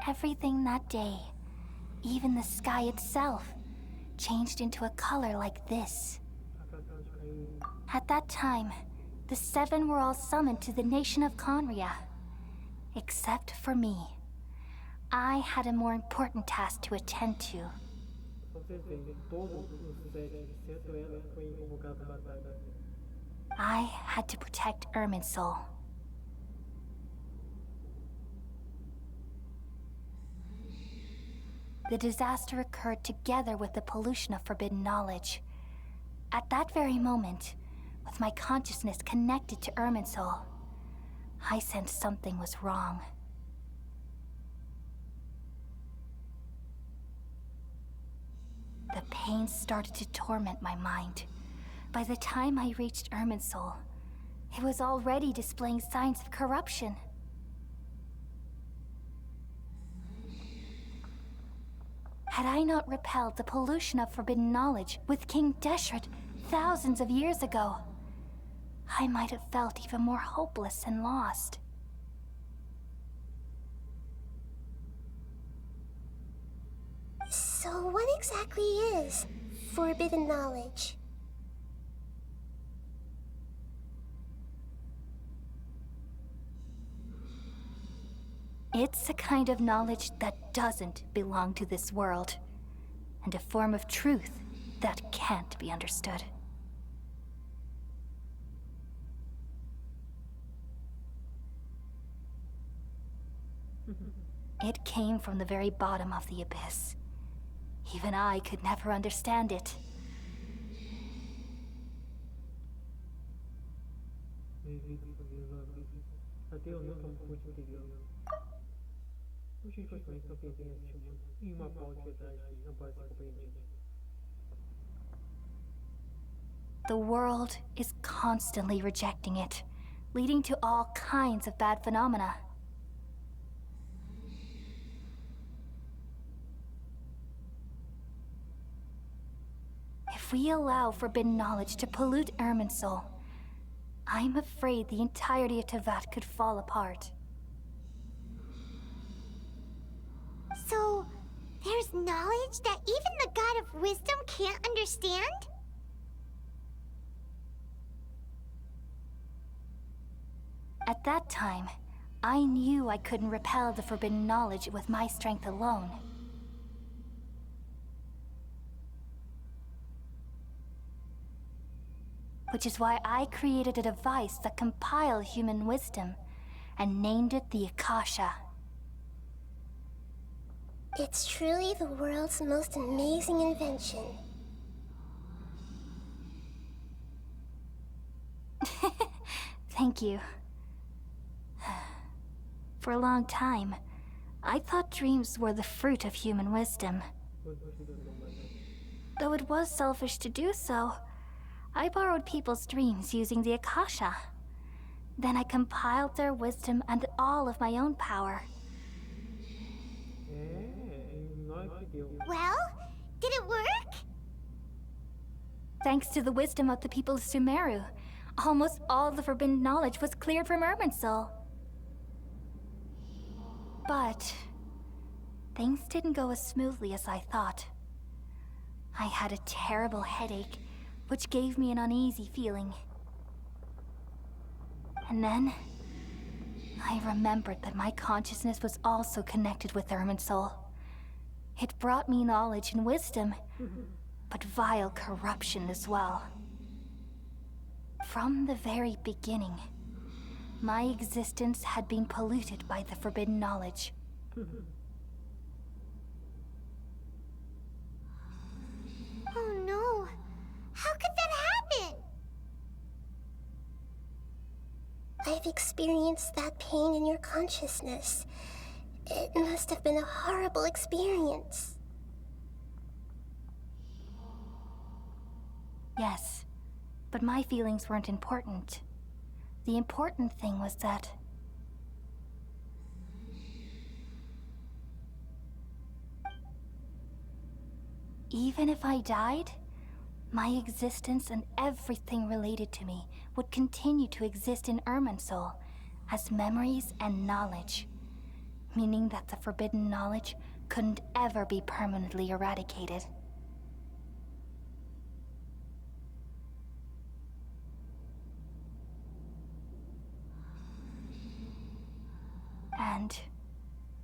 Speaker 7: Everything that day, even the sky itself, changed into a color like this. At that time, the seven were all summoned to the nation of Conria. Except for me. I had a more important task to attend to.
Speaker 1: Só vocês veem, todos os sete, exceto ela, foi convocado para a batalha.
Speaker 7: I had to protect Irminsul. The disaster occurred together with the pollution of forbidden knowledge. At that very moment, with my consciousness connected to Irminsul, I sensed something was wrong. The pain started to torment my mind. By the time I reached Irminsul, it was already displaying signs of corruption. Had I not repelled the pollution of forbidden knowledge with King Deshret thousands of years ago, I might have felt even more hopeless and lost.
Speaker 3: So what exactly is forbidden knowledge?
Speaker 7: It's a kind of knowledge that doesn't belong to this world, and a form of truth that can't be understood. It came from the very bottom of the abyss. Even I could never understand it.
Speaker 1: Até eu nunca me pude entender. Os situações são pequenas neste mundo, e uma pauta de verdade não pode ser compreendida.
Speaker 7: The world is constantly rejecting it, leading to all kinds of bad phenomena. If we allow forbidden knowledge to pollute Irminsul, I'm afraid the entirety of Teyvat could fall apart.
Speaker 2: So, there's knowledge that even the God of Wisdom can't understand?
Speaker 7: At that time, I knew I couldn't repel the forbidden knowledge with my strength alone. Which is why I created a device that compiled human wisdom and named it the Akasha.
Speaker 3: It's truly the world's most amazing invention.
Speaker 7: Thank you. For a long time, I thought dreams were the fruit of human wisdom. Though it was selfish to do so, I borrowed people's dreams using the Akasha. Then I compiled their wisdom and all of my own power.
Speaker 2: Well, did it work?
Speaker 7: Thanks to the wisdom of the people of Sumeru, almost all the forbidden knowledge was cleared from Irminsul. But things didn't go as smoothly as I thought. I had a terrible headache, which gave me an uneasy feeling. And then I remembered that my consciousness was also connected with Irminsul. It brought me knowledge and wisdom, but vile corruption as well. From the very beginning, my existence had been polluted by the forbidden knowledge.
Speaker 2: Oh no. How could that happen?
Speaker 3: I've experienced that pain in your consciousness. It must have been a horrible experience.
Speaker 7: Yes, but my feelings weren't important. The important thing was that even if I died, my existence and everything related to me would continue to exist in Irminsul as memories and knowledge, meaning that the forbidden knowledge couldn't ever be permanently eradicated. And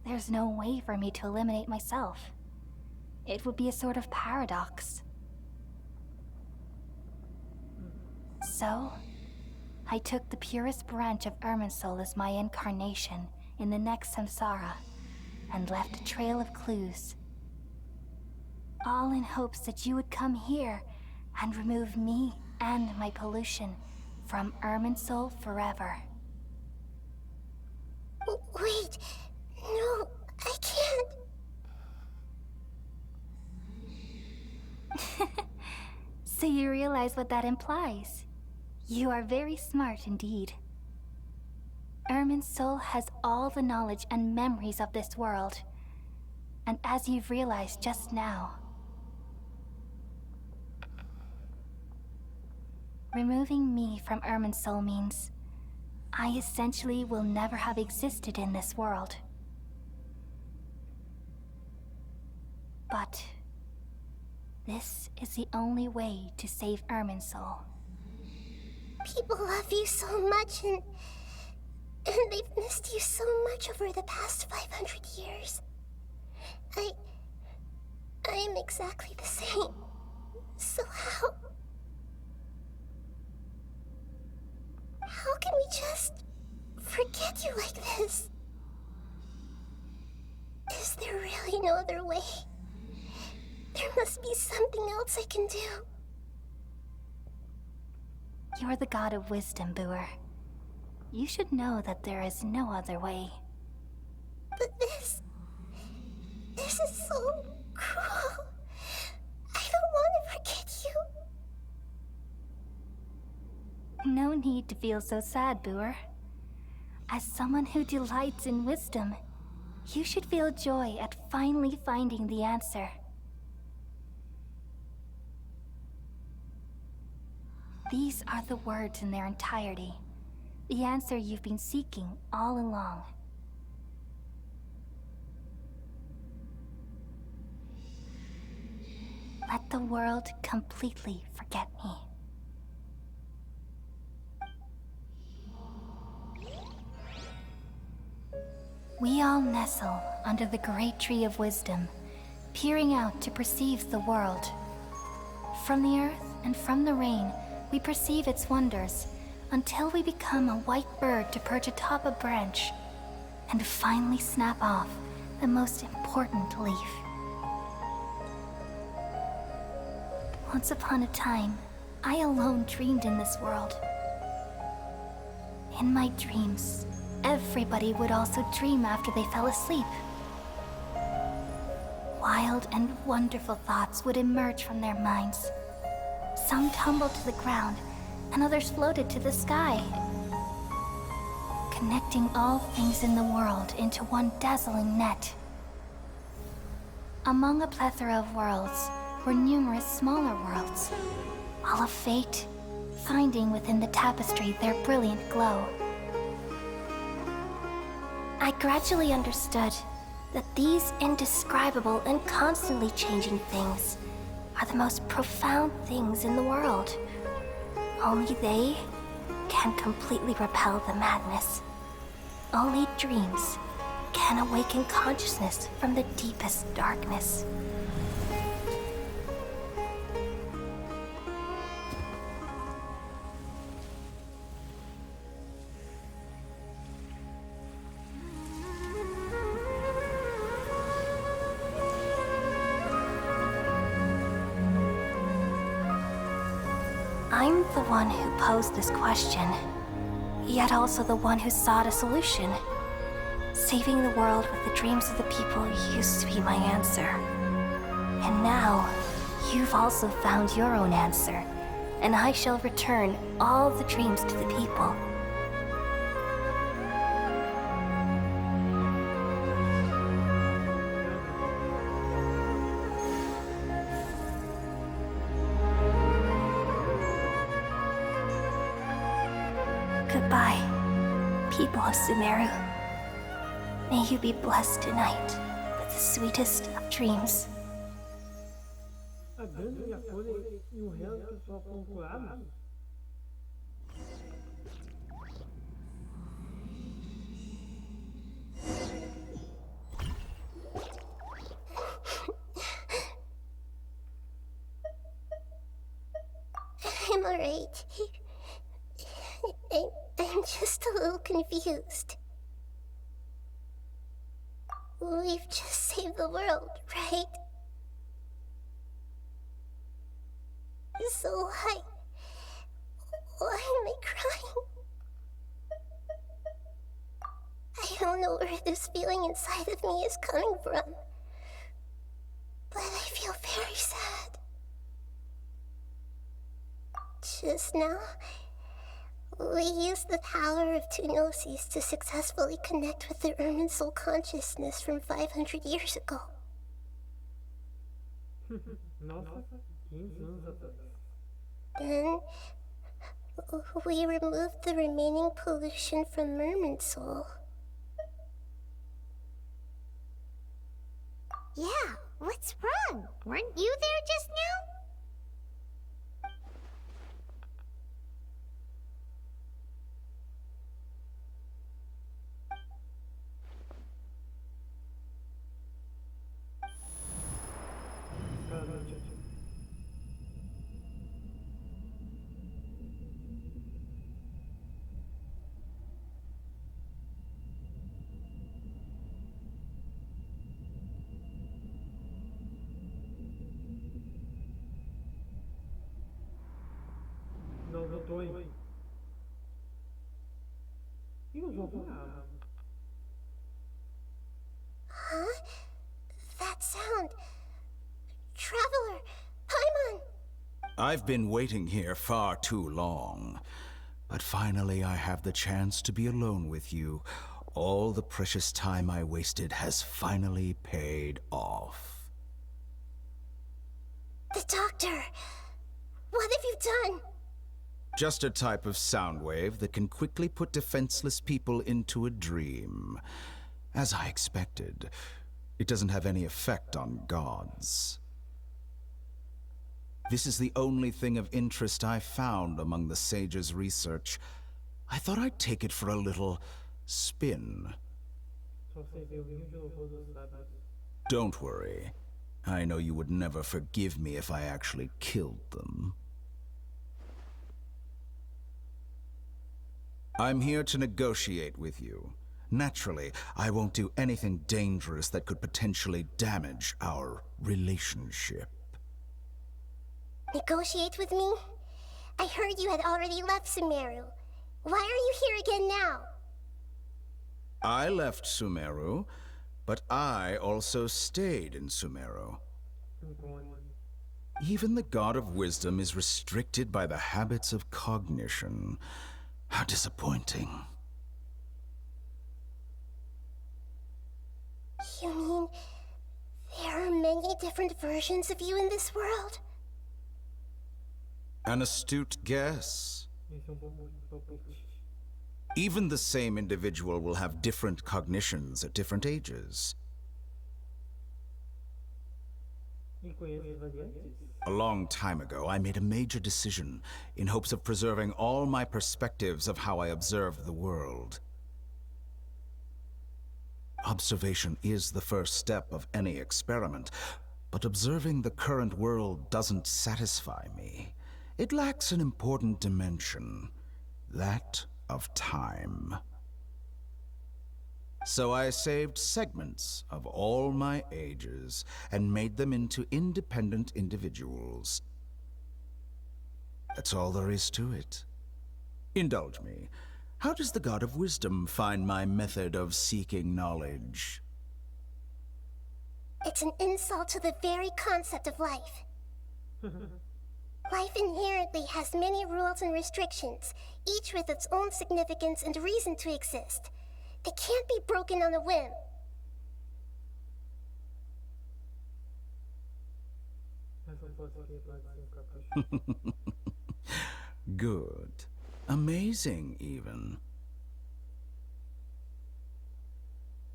Speaker 7: there's no way for me to eliminate myself. It would be a sort of paradox. So, I took the purest branch of Irminsul as my incarnation in the next samsara and left a trail of clues. All in hopes that you would come here and remove me and my pollution from Irminsul forever.
Speaker 3: Wait, no, I can't.
Speaker 7: So you realize what that implies? You are very smart indeed. Irminsul has all the knowledge and memories of this world. And as you've realized just now, removing me from Irminsul means I essentially will never have existed in this world. But this is the only way to save Irminsul.
Speaker 3: People love you so much, and And they've missed you so much over the past 500 years. I am exactly the same. So how can we just forget you like this? Is there really no other way? There must be something else I can do.
Speaker 7: You're the god of wisdom, Booer. You should know that there is no other way.
Speaker 3: But this is so cruel. I don't want to forget you.
Speaker 7: No need to feel so sad, Booer. As someone who delights in wisdom, you should feel joy at finally finding the answer. These are the words in their entirety. The answer you've been seeking all along. Let the world completely forget me. We all nestle under the great tree of wisdom, peering out to perceive the world. From the earth and from the rain, we perceive its wonders, until we become a white bird to perch atop a branch, and finally snap off the most important leaf. Once upon a time, I alone dreamed in this world. In my dreams, everybody would also dream after they fell asleep. Wild and wonderful thoughts would emerge from their minds. Some tumbled to the ground, and others floated to the sky, connecting all things in the world into one dazzling net. Among a plethora of worlds were numerous smaller worlds, all of fate, finding within the tapestry their brilliant glow. I gradually understood that these indescribable and constantly changing things are the most profound things in the world. Only they can completely repel the madness. Only dreams can awaken consciousness from the deepest darkness. I'm the one who posed this question, yet also the one who sought a solution. Saving the world with the dreams of the people used to be my answer. And now, you've also found your own answer, and I shall return all the dreams to the people. Goodbye, people of Sumeru. May you be blessed tonight with the sweetest of dreams.
Speaker 1: A grande acolha e o real pessoal concurado.
Speaker 3: I'm alright. I'm just a little confused. We've just saved the world, right? So why am I crying? I don't know where this feeling inside of me is coming from, but I feel very sad. Just now, we used the power of two gnosis to successfully connect with the Ermin soul consciousness from 500 years ago.
Speaker 1: Nossa, 15 anos atrás.
Speaker 3: Then, we removed the remaining pollution from Merman soul.
Speaker 2: Yeah, what's wrong? Weren't you there just now?
Speaker 1: vou voar.
Speaker 3: Huh? That sound. Traveler, Paimon!
Speaker 8: I've been waiting here far too long. But finally I have the chance to be alone with you. All the precious time I wasted has finally paid off.
Speaker 3: The doctor! What have you done?
Speaker 8: Just a type of sound wave that can quickly put defenseless people into a dream. As I expected, it doesn't have any effect on gods. This is the only thing of interest I found among the sage's research. I thought I'd take it for a little spin.
Speaker 1: Só você vê o nível de horror dos sábios.
Speaker 8: Don't worry. I know you would never forgive me if I actually killed them. I'm here to negotiate with you. Naturally, I won't do anything dangerous that could potentially damage our relationship.
Speaker 3: Negotiate with me? I heard you had already left Sumeru. Why are you here again now?
Speaker 8: I left Sumeru, but I also stayed in Sumeru. Even the God of Wisdom is restricted by the habits of cognition. How disappointing.
Speaker 3: You mean there are many different versions of you in this world?
Speaker 8: An astute guess.
Speaker 1: Esse é um bom palpite.
Speaker 8: Even the same individual will have different cognitions at different ages.
Speaker 1: E conhece os variantes?
Speaker 8: A long time ago, I made a major decision in hopes of preserving all my perspectives of how I observed the world. Observation is the first step of any experiment, but observing the current world doesn't satisfy me. It lacks an important dimension, that of time. So I saved segments of all my ages and made them into independent individuals. That's all there is to it. Indulge me. How does the God of Wisdom find my method of seeking knowledge?
Speaker 3: It's an insult to the very concept of life. Life inherently has many rules and restrictions, each with its own significance and reason to exist. They can't be broken on a whim.
Speaker 1: Mas não posso quebrar assim um capricho.
Speaker 8: Good. Amazing, even.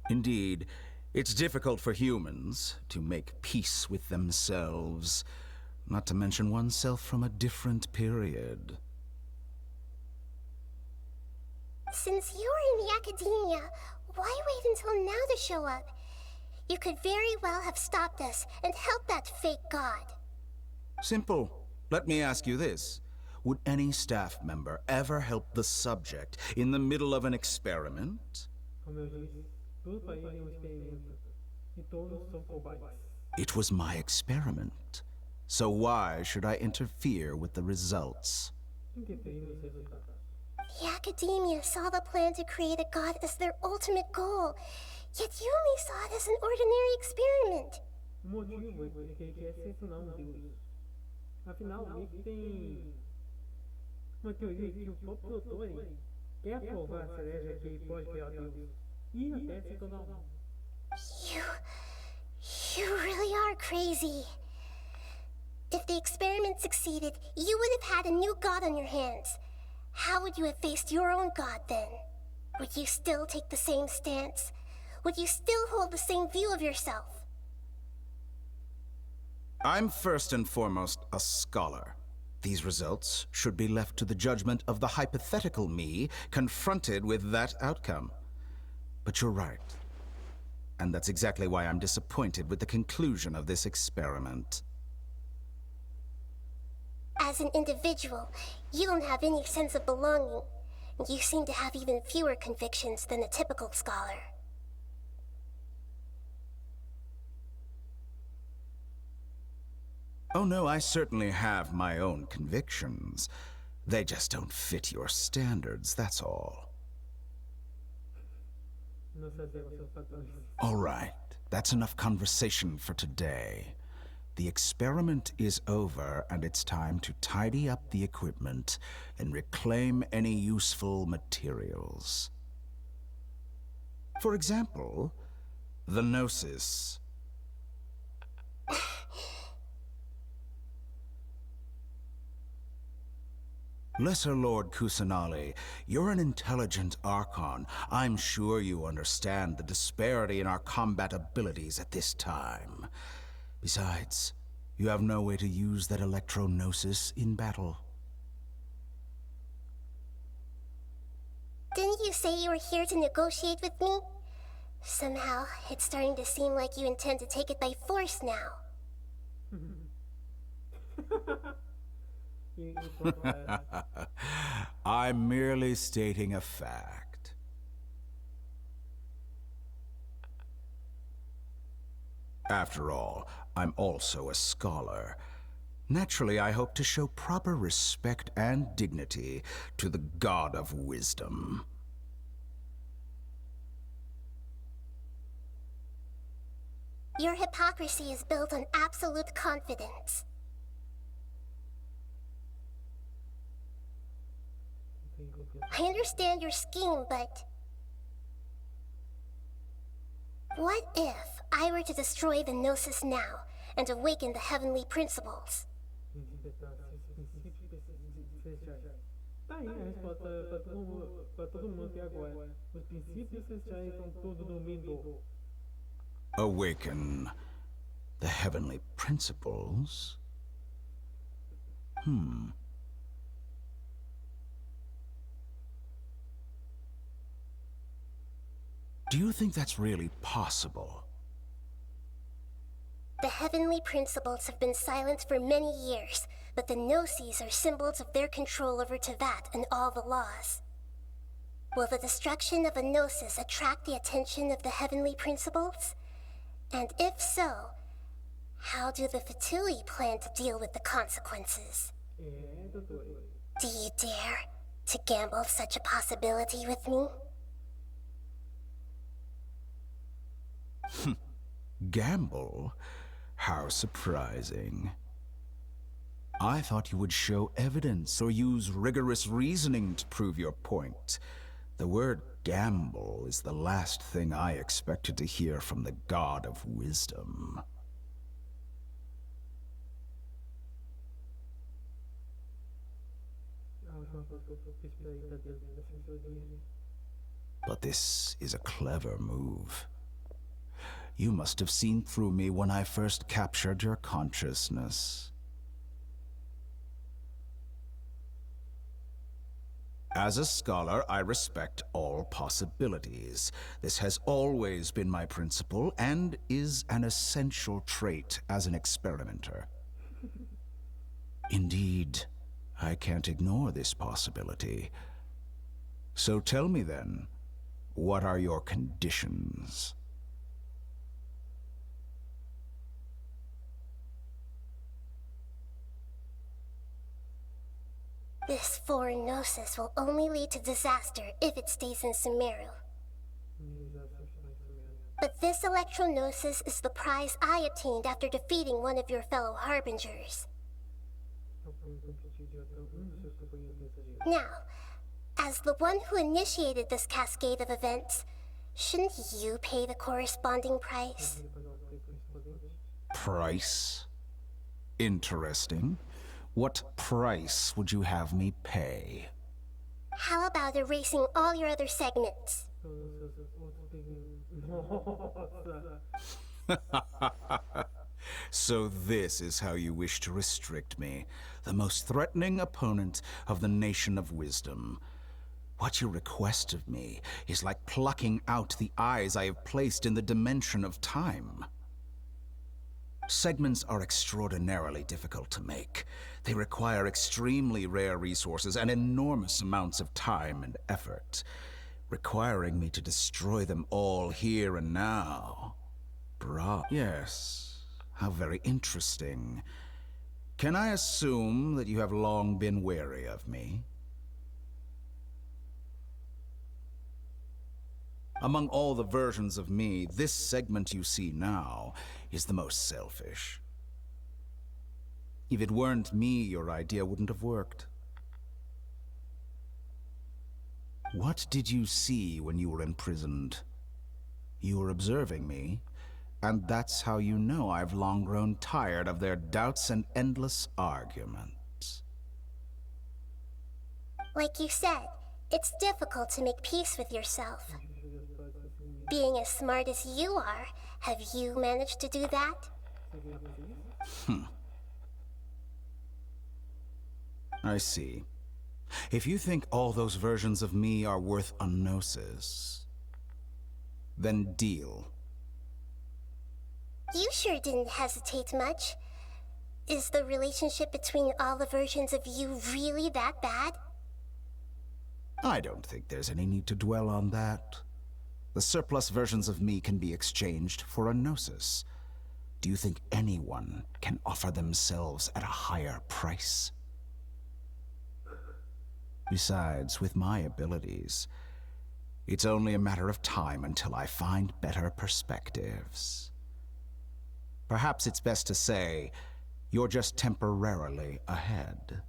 Speaker 8: Indeed, it's difficult for humans to make peace with themselves, not to mention oneself from a different period.
Speaker 3: Since you're in the academia, why wait until now to show up? You could very well have stopped us and helped that fake god.
Speaker 8: Simple. Let me ask you this. Would any staff member ever help the subject in the middle of an experiment?
Speaker 1: Como eu disse, tudo para ele é experimento. E todos são cobaias.
Speaker 8: It was my experiment. So why should I interfere with the results?
Speaker 1: Interferir nos resultados.
Speaker 3: The academia saw the plan to create a god as their ultimate goal, yet you only saw it as an ordinary experiment.
Speaker 1: O motivo é que ele quer se tornar um deus. Afinal, meio que tem uma teoria que o próprio doutor quer provar a cereja que ele pode criar Deus e até se tornar um.
Speaker 3: You really are crazy. If the experiment succeeded, you would have had a new god on your hands. How would you have faced your own god then? Would you still take the same stance? Would you still hold the same view of yourself?
Speaker 8: I'm first and foremost a scholar. These results should be left to the judgment of the hypothetical me confronted with that outcome. But you're right. And that's exactly why I'm disappointed with the conclusion of this experiment.
Speaker 3: As an individual, you don't have any sense of belonging. You seem to have even fewer convictions than a typical scholar.
Speaker 8: Oh no, I certainly have my own convictions. They just don't fit your standards, that's all.
Speaker 1: Não saber os seus padrões.
Speaker 8: All right, that's enough conversation for today. The experiment is over, and it's time to tidy up the equipment and reclaim any useful materials. For example, the Gnosis. Lesser Lord Kusanali, you're an intelligent Archon. I'm sure you understand the disparity in our combat abilities at this time. Besides, you have no way to use that electro-gnosis in battle.
Speaker 3: Didn't you say you were here to negotiate with me? Somehow, it's starting to seem like you intend to take it by force now.
Speaker 8: I'm merely stating a fact. After all, I'm also a scholar. Naturally, I hope to show proper respect and dignity to the God of Wisdom.
Speaker 3: Your hypocrisy is built on absolute confidence. I understand your scheme, but... what if I were to destroy the Gnosis now and awaken the heavenly principles?
Speaker 1: Tá aí a resposta pra todo mundo até agora. Os princípios celestiais são tudo no mundo.
Speaker 8: Awaken the heavenly principles? Do you think that's really possible?
Speaker 3: The heavenly principles have been silent for many years, but the Gnosis are symbols of their control over Tevat and all the laws. Will the destruction of a Gnosis attract the attention of the heavenly principles? And if so, how do the Fatui plan to deal with the consequences? Do you dare to gamble such a possibility with me?
Speaker 8: Gamble? How surprising. I thought you would show evidence or use rigorous reasoning to prove your point. The word gamble is the last thing I expected to hear from the God of Wisdom. But this is a clever move. You must have seen through me when I first captured your consciousness. As a scholar, I respect all possibilities. This has always been my principle and is an essential trait as an experimenter. Indeed, I can't ignore this possibility. So tell me then, what are your conditions?
Speaker 3: This foreign Gnosis will only lead to disaster if it stays in Sumeru. But this electro-Gnosis is the prize I obtained after defeating one of your fellow Harbingers. Now, as the one who initiated this cascade of events, shouldn't you pay the corresponding price?
Speaker 8: Price? Interesting. What price would you have me pay?
Speaker 3: How about erasing all your other segments?
Speaker 8: So this is how you wish to restrict me, the most threatening opponent of the Nation of Wisdom. What you request of me is like plucking out the eyes I have placed in the dimension of time. Segments are extraordinarily difficult to make. They require extremely rare resources and enormous amounts of time and effort, requiring me to destroy them all here and now. Yes, how very interesting. Can I assume that you have long been wary of me? Among all the versions of me, this segment you see now is the most selfish. If it weren't me, your idea wouldn't have worked. What did you see when you were imprisoned? You were observing me, and that's how you know I've long grown tired of their doubts and endless arguments.
Speaker 3: Like you said, it's difficult to make peace with yourself. Being as smart as you are, have you managed to do that?
Speaker 8: I see. If you think all those versions of me are worth a gnosis, then deal.
Speaker 3: You sure didn't hesitate much. Is the relationship between all the versions of you really that bad?
Speaker 8: I don't think there's any need to dwell on that. The surplus versions of me can be exchanged for a gnosis. Do you think anyone can offer themselves at a higher price? Besides, with my abilities, it's only a matter of time until I find better perspectives. Perhaps it's best to say, you're just temporarily ahead.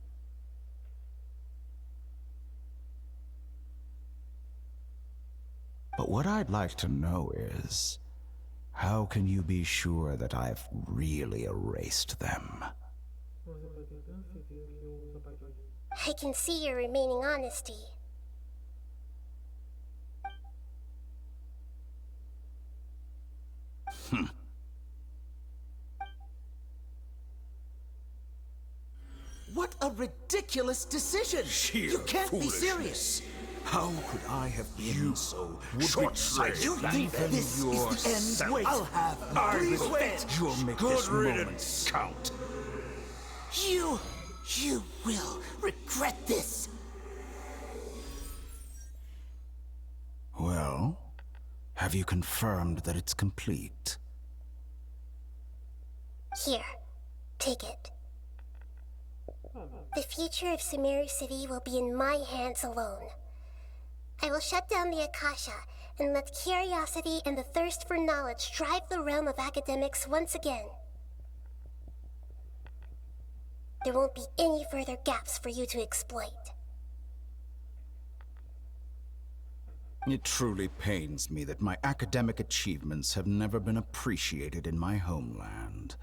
Speaker 8: But what I'd like to know is, how can you be sure that I've really erased them?
Speaker 3: I can see your remaining honesty.
Speaker 9: What a ridiculous decision!
Speaker 4: Sheer
Speaker 9: You can't be
Speaker 4: foolishness.
Speaker 9: serious!
Speaker 8: How could I have been so
Speaker 4: short-sighted.
Speaker 9: You think
Speaker 8: Even
Speaker 9: this is the
Speaker 8: yourself.
Speaker 9: end?
Speaker 4: Wait.
Speaker 9: I'll have
Speaker 4: I
Speaker 9: Please
Speaker 4: will
Speaker 9: wait!
Speaker 8: You'll make
Speaker 4: Good
Speaker 8: this moment
Speaker 4: riddance.
Speaker 8: count.
Speaker 9: You will regret this!
Speaker 8: Well, have you confirmed that it's complete?
Speaker 3: Here, take it. The future of Sumeru City will be in my hands alone. I will shut down the Akasha and let curiosity and the thirst for knowledge drive the realm of academics once again. There won't be any further gaps for you to exploit.
Speaker 8: It truly pains me that my academic achievements have never been appreciated in my homeland.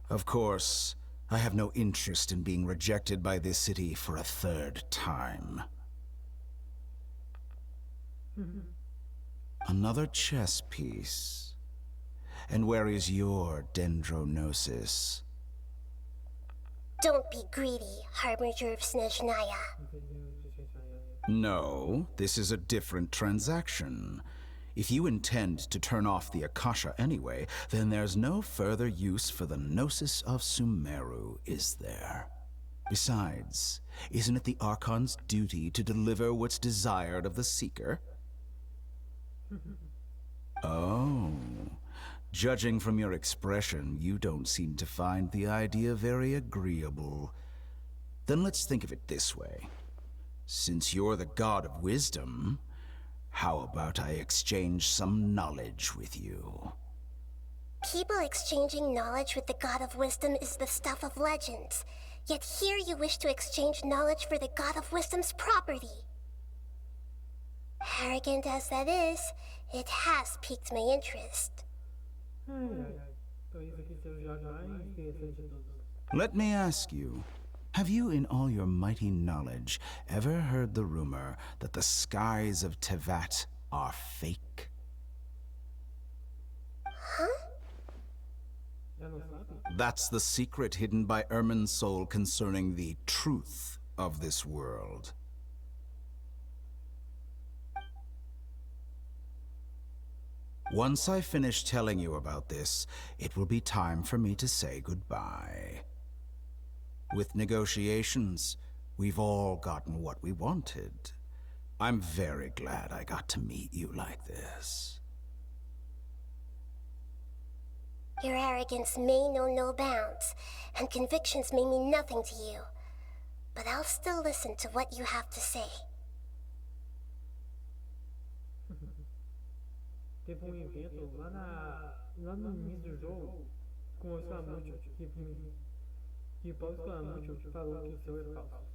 Speaker 8: Of course, I have no interest in being rejected by this city for a third time. Another chess piece. And where is your dendronosis?
Speaker 3: Don't be greedy, Harbinger of Snezhnaya.
Speaker 8: No, this is a different transaction. If you intend to turn off the Akasha anyway, then there's no further use for the Gnosis of Sumeru, is there? Besides, isn't it the Archon's duty to deliver what's desired of the Seeker? Oh, judging from your expression, you don't seem to find the idea very agreeable. Then let's think of it this way. Since you're the god of wisdom, how about I exchange some knowledge with you?
Speaker 3: People exchanging knowledge with the God of Wisdom is the stuff of legends. Yet here you wish to exchange knowledge for the God of Wisdom's property. Arrogant as that is, it has piqued my interest.
Speaker 1: Então isso aqui seja já mais interessante de todos.
Speaker 8: Let me ask you, have you in all your mighty knowledge ever heard the rumor that the skies of Tevat are fake?
Speaker 1: Já não sabe?
Speaker 8: That's the secret hidden by Ermin's soul concerning the truth of this world. Once I finish telling you about this, it will be time for me to say goodbye. With negotiations, we've all gotten what we wanted. I'm very glad I got to meet you like this.
Speaker 3: Your arrogance may know no bounds, and convictions may mean nothing to you. But I'll still listen to what you have to say.
Speaker 1: teve um evento lá no início do jogo com o Scaramouche que o próprio Scaramouche falou que o seu é falso.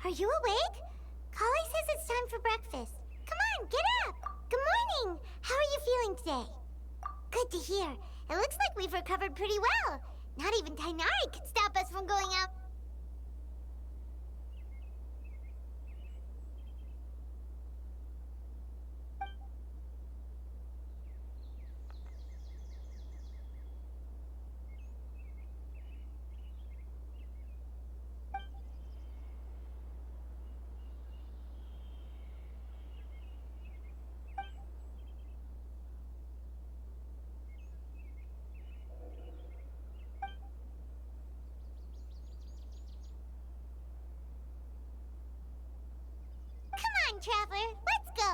Speaker 2: Are you awake? Kali says it's time for breakfast. Come on, get up! Good morning! How are you feeling today? Good to hear. It looks like we've recovered pretty well. Not even Tainari could stop us from going out. Come on, Traveler, let's go!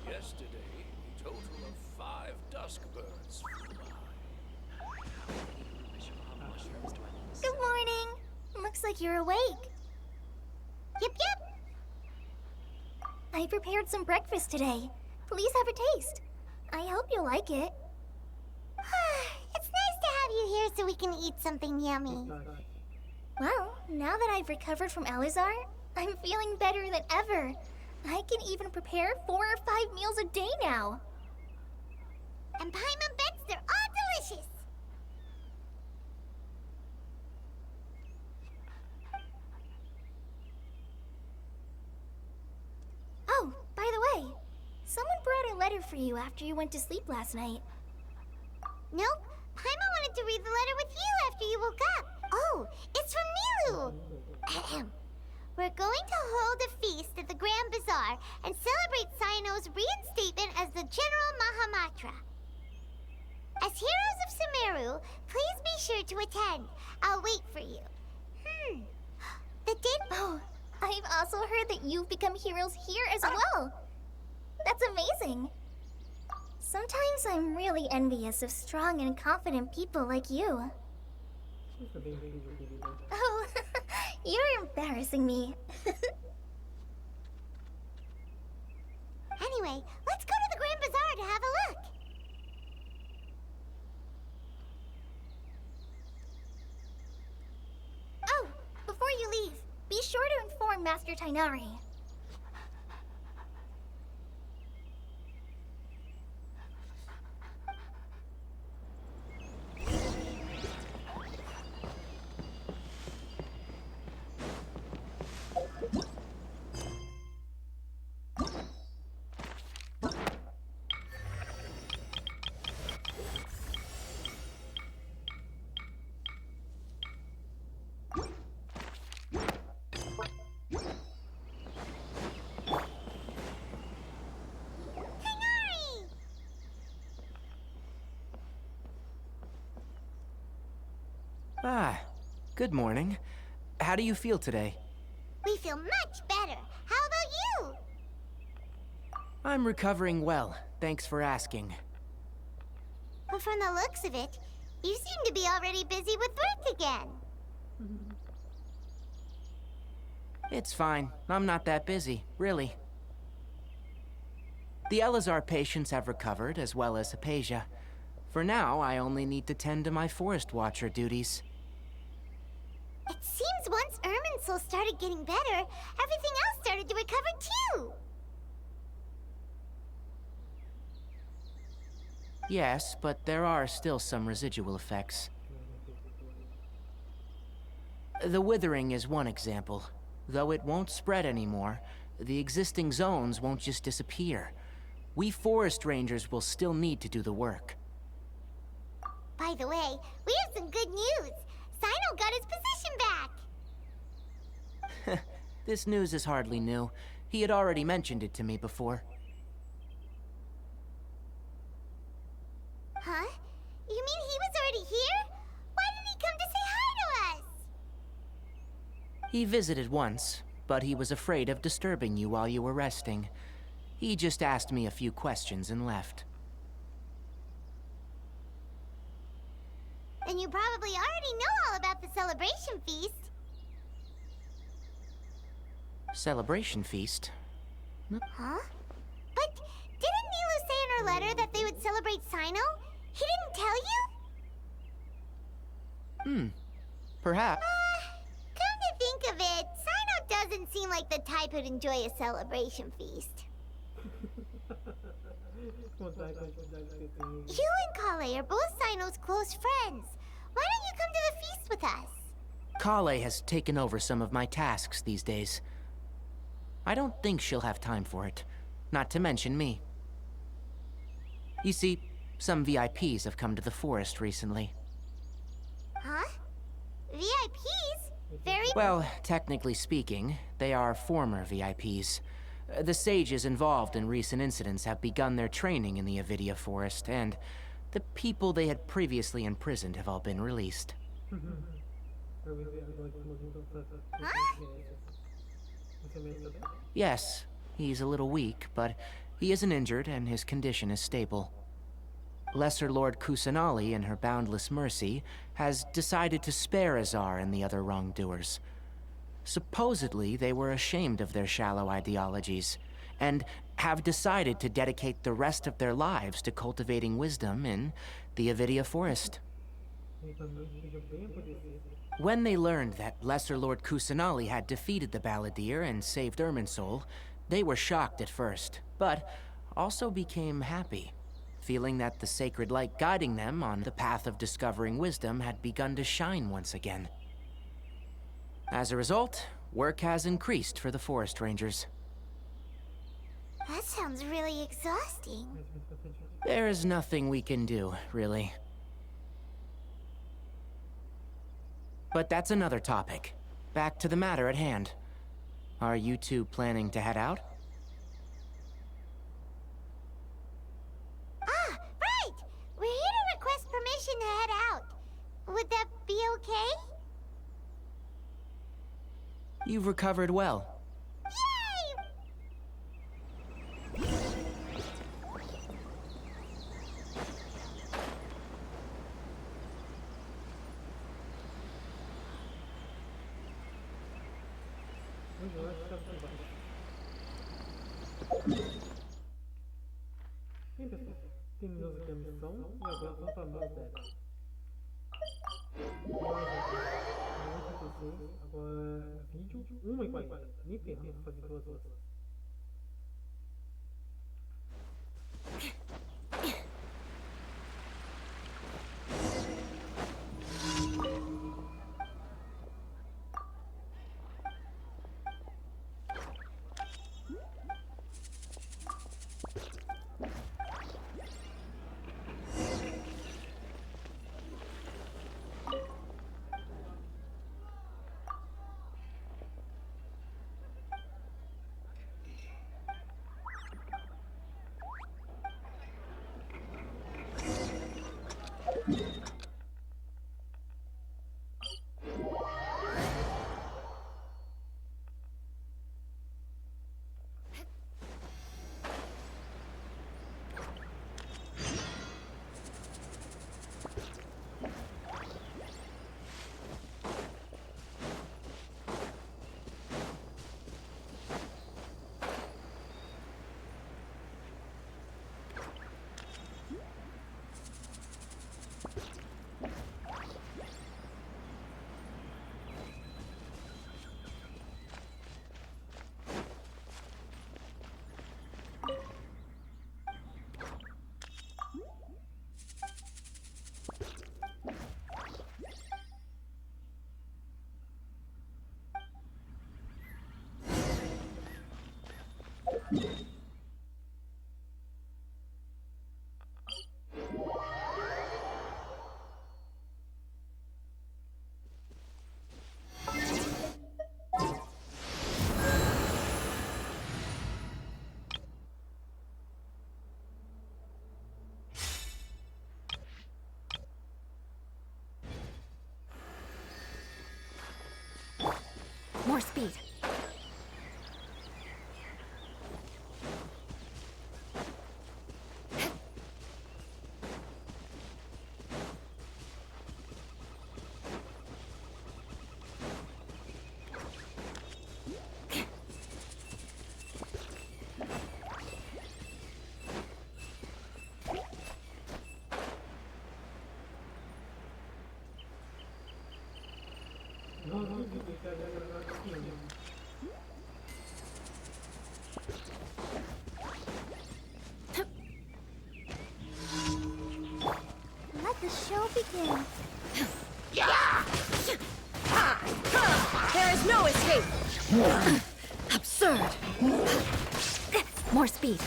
Speaker 4: Yesterday, a total of 5 dusk birds flew by.
Speaker 7: Good morning. Looks like you're awake.
Speaker 2: Yep.
Speaker 7: I prepared some breakfast today. Please have a taste. I hope you'll like it.
Speaker 2: It's nice to have you here so we can eat something yummy.
Speaker 7: Well, now that I've recovered from Elazar, I'm feeling better than ever. I can even prepare 4 or 5 meals a day now.
Speaker 2: And Paimon bets they're all delicious.
Speaker 7: Oh, by the way, someone brought a letter for you after you went to sleep last night.
Speaker 2: Nope. Paimon wanted to read the letter with you after you woke up. Oh, it's from Nilu. Ahem. We're going to hold a feast at the Grand Bazaar and celebrate Cyano's reinstatement as the General Mahamatra. As heroes of Sumeru, please be sure to attend. I'll wait for you. The date...
Speaker 7: Oh, I've also heard that you've become heroes here as well. That's amazing. Sometimes I'm really envious of strong and confident people like you. Oh, you're embarrassing me.
Speaker 2: Anyway, let's go to the Grand Bazaar to have a look.
Speaker 7: Oh, before you leave, be sure to inform Master Tainari.
Speaker 10: Ah, good morning. How do you feel today?
Speaker 2: We feel much better. How about you?
Speaker 10: I'm recovering well, thanks for asking.
Speaker 2: But from the looks of it, you seem to be already busy with work again.
Speaker 10: It's fine. I'm not that busy, really. The Elazar patients have recovered, as well as Hypatia. For now, I only need to tend to my Forest Watcher duties.
Speaker 2: It seems once Irminsul started getting better, everything else started to recover too.
Speaker 10: Yes, but there are still some residual effects. The withering is one example. Though it won't spread anymore, the existing zones won't just disappear. We forest rangers will still need to do the work.
Speaker 2: By the way, we have some good news. Sino got his position back.
Speaker 10: This news is hardly new. He had already mentioned it to me before.
Speaker 2: Huh? You mean he was already here? Why didn't he come to say hi to us?
Speaker 10: He visited once, but he was afraid of disturbing you while you were resting. He just asked me a few questions and left.
Speaker 2: And you probably already know all about the celebration feast.
Speaker 10: Celebration feast?
Speaker 2: Huh? But didn't Nilu say in her letter that they would celebrate Sino? He didn't tell you?
Speaker 10: Perhaps.
Speaker 2: Come to think of it, Sino doesn't seem like the type who'd enjoy a celebration feast. You and Kale are both Sino's close friends. Why don't you come to the feast with us?
Speaker 10: Kale has taken over some of my tasks these days. I don't think she'll have time for it, not to mention me. You see, some VIPs have come to the forest recently.
Speaker 2: Huh? VIPs? Very...
Speaker 10: Well, technically speaking, they are former VIPs. The sages involved in recent incidents have begun their training in the Avidia forest, and the people they had previously imprisoned have all been released. Yes, he's a little weak, but he isn't injured and his condition is stable. Lesser Lord Kusanali, in her boundless mercy, has decided to spare Azar and the other wrongdoers. Supposedly, they were ashamed of their shallow ideologies, and have decided to dedicate the rest of their lives to cultivating wisdom in the Avidia forest. When they learned that Lesser Lord Kusanali had defeated the Balladeer and saved Irminsul, they were shocked at first, but also became happy, feeling that the sacred light guiding them on the path of discovering wisdom had begun to shine once again. As a result, work has increased for the forest rangers.
Speaker 2: That sounds really exhausting.
Speaker 10: There is nothing we can do, really. But that's another topic. Back to the matter at hand. Are you two planning to head out?
Speaker 2: Ah, right! We're here to request permission to head out. Would that be okay?
Speaker 10: You've recovered well.
Speaker 2: Yay!
Speaker 1: Bem, pessoal, terminamos aqui a missão e agora vamos para a nova série. Agora, vídeo 1h40. Nem ferrando pra fazer 2 horas. duvido que ela vai assim.
Speaker 2: Let the show begin.
Speaker 6: There is no escape! Absurd! More speed.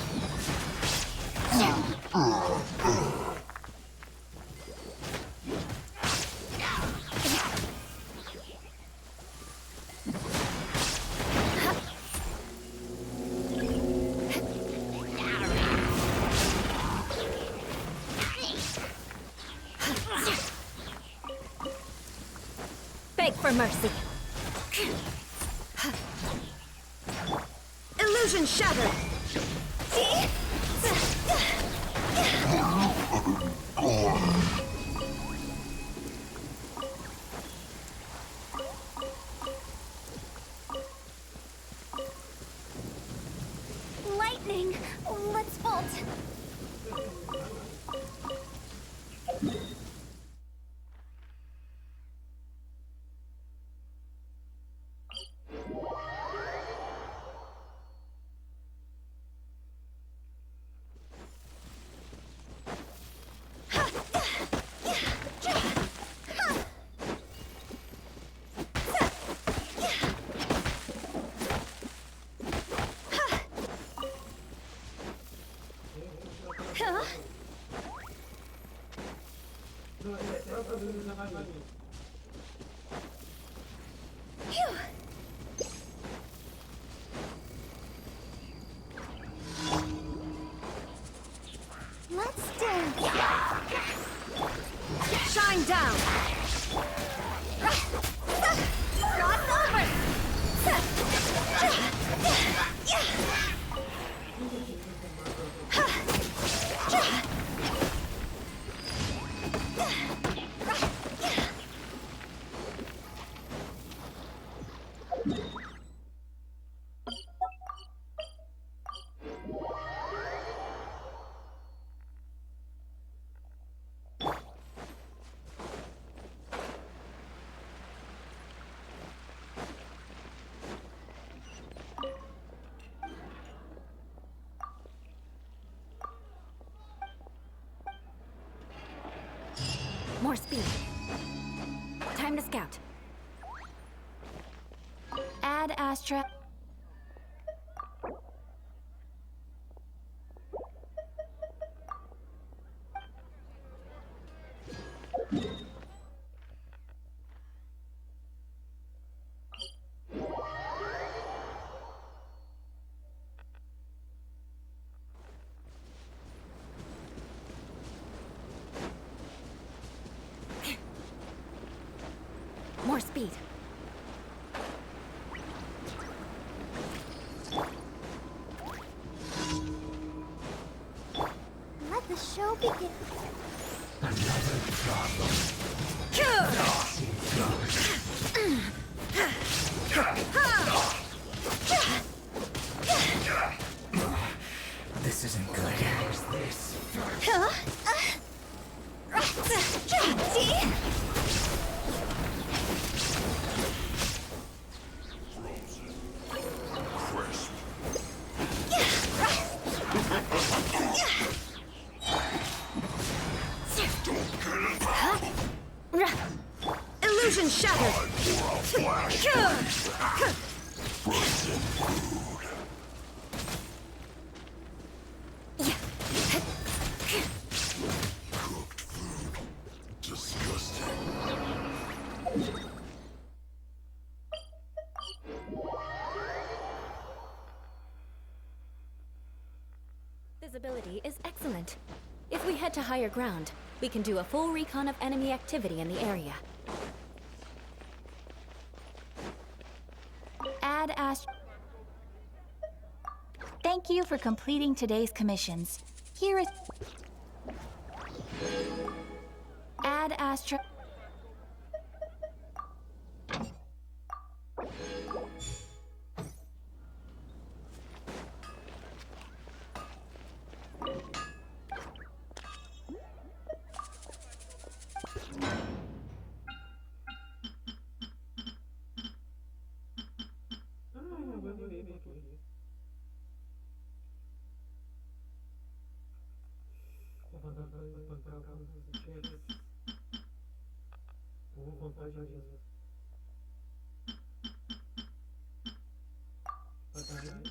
Speaker 6: Beg for mercy. Illusion shattered.
Speaker 2: Lightning! Let's vault. Let's dance.
Speaker 6: Shine down.
Speaker 2: Cross over.
Speaker 6: More speed. Time to scout.
Speaker 7: Add Astra.
Speaker 6: More speed.
Speaker 2: Let the show begin.
Speaker 9: This isn't good. What's this?
Speaker 6: Illusion shattered. Visibility is excellent. If we head to higher ground, we can do a full recon of enemy activity in the area.
Speaker 7: Add Astra. Thank you for completing today's commissions. Here is. Add Astra.
Speaker 1: tentando espancar alguns chefes. Por vontade mesmo. Batalha.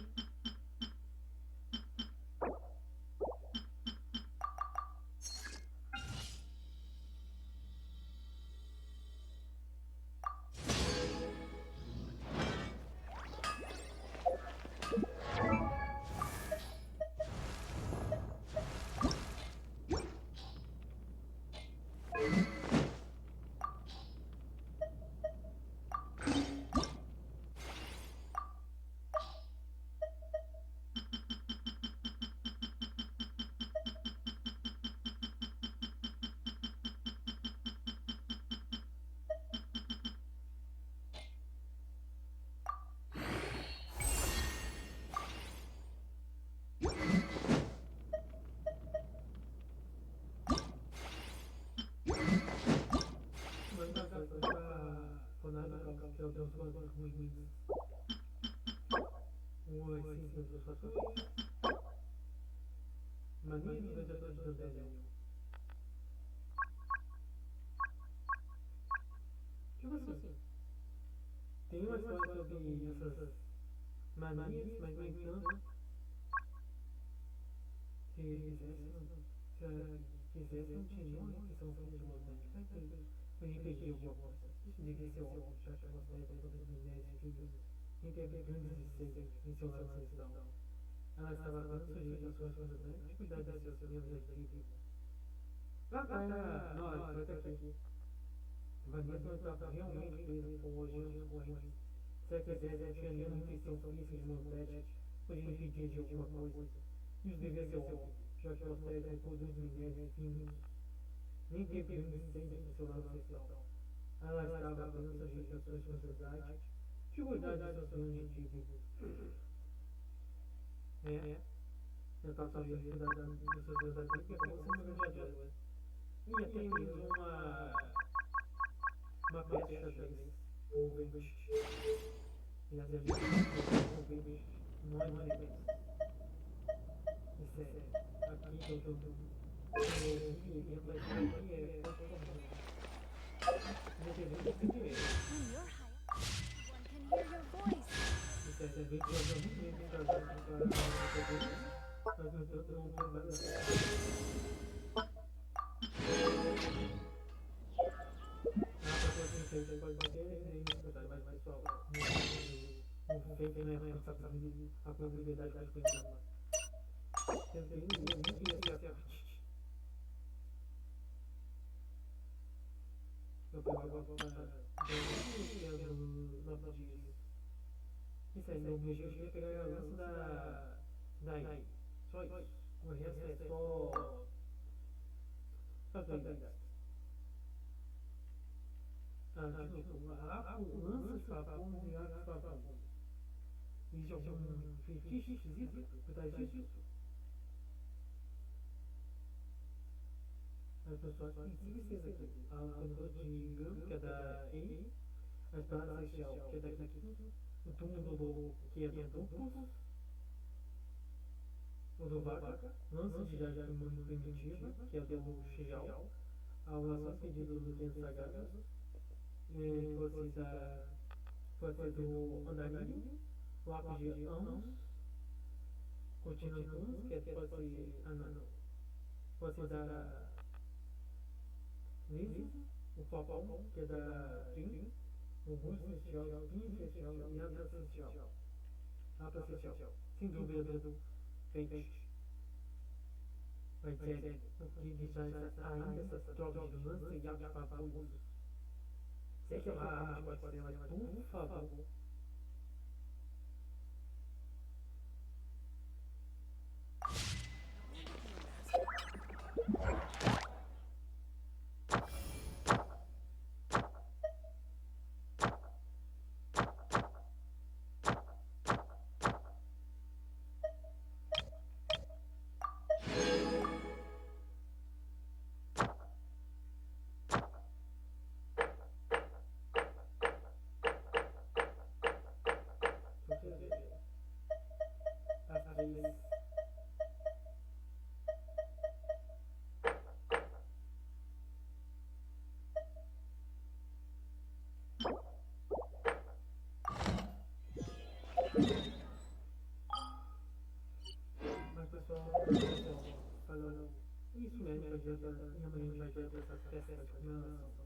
Speaker 1: Que é o Deus dos ruins. Os simples dos fatores. Mania dos vencedores do desenho. Tipo assim, tem uma história sobre essas manias, mas no entanto, se quisesse, não tinha nenhuma restrição de movimento. Eu RPG alguma coisa. Isso devia ser óbvio, já que uma série de todas as mulheres filhos interpretantes de seres em seu lado ancestral. Ela estava apenas sujeita às suas responsabilidades de cuidar de seus membros antigos. Lá está, nós, vai estar aqui. Vanessa estava realmente presa com algemas correntes. Se ela quisesse, não tinha nenhuma intenção física de movimento, podia impedir de alguma coisa. Isso devia ser óbvio, já que os séries reproduzem mulheres finos. Nem teve grandes incêndios no seu lado ancestral. Ela estava apenas sujeita às suas responsabilidades de cuidar de seus bens antigos. Ela estava sujeita a cuidar de suas responsabilidades porque acabou sendo uma gladiadora. E até mesmo uma peça de xadrez envolvente. E as amigas envolventes não é diferença. Isso é, aqui eu estou. O evento da história aqui é transformando. Independente do direito. Isso é bem provavelmente bem trazado para o poder, mas no entanto não tem nada. Para poder ser pode bater nem dificuldade, mas pessoal, o feito não é a probabilidade das coisas lá. Eu queria ser a parte. Eu pegava para 2 dias. Isso aí, meu objetivo é pegar a lança daí. Só isso. O resto é só atualizada. Lanças papões e arcos papões. Isso é um feitiço esquisito por trás disso. As pessoas têm 5 esquinas aqui. A lâmpada de Gam, que é da E. A espada celestial, que é da Kiki. O túmulo do lobo, que é do Dupus. O do Vaca. Lança de jardim primitiva, que é do Xijal. A oração pedida dos ventos sagrados. Pode ser do Andarilho. O lápis de Amos. Cortina Tunas, que pode ser. Pode ser da Lisa, o Papão, que é da Jim, o Russo Celestial, o Pinho Celestial e a Asa Celestial. Asa Celestial. Sem dúvida do Fate. Vai dizer o que deixar ainda essas trocas de lança e arcos papões. Sei que é uma arma pode ser, mas por favor. pessoal. Falou. Isso mesmo, e amanhã a gente vai ver essas peças de animação.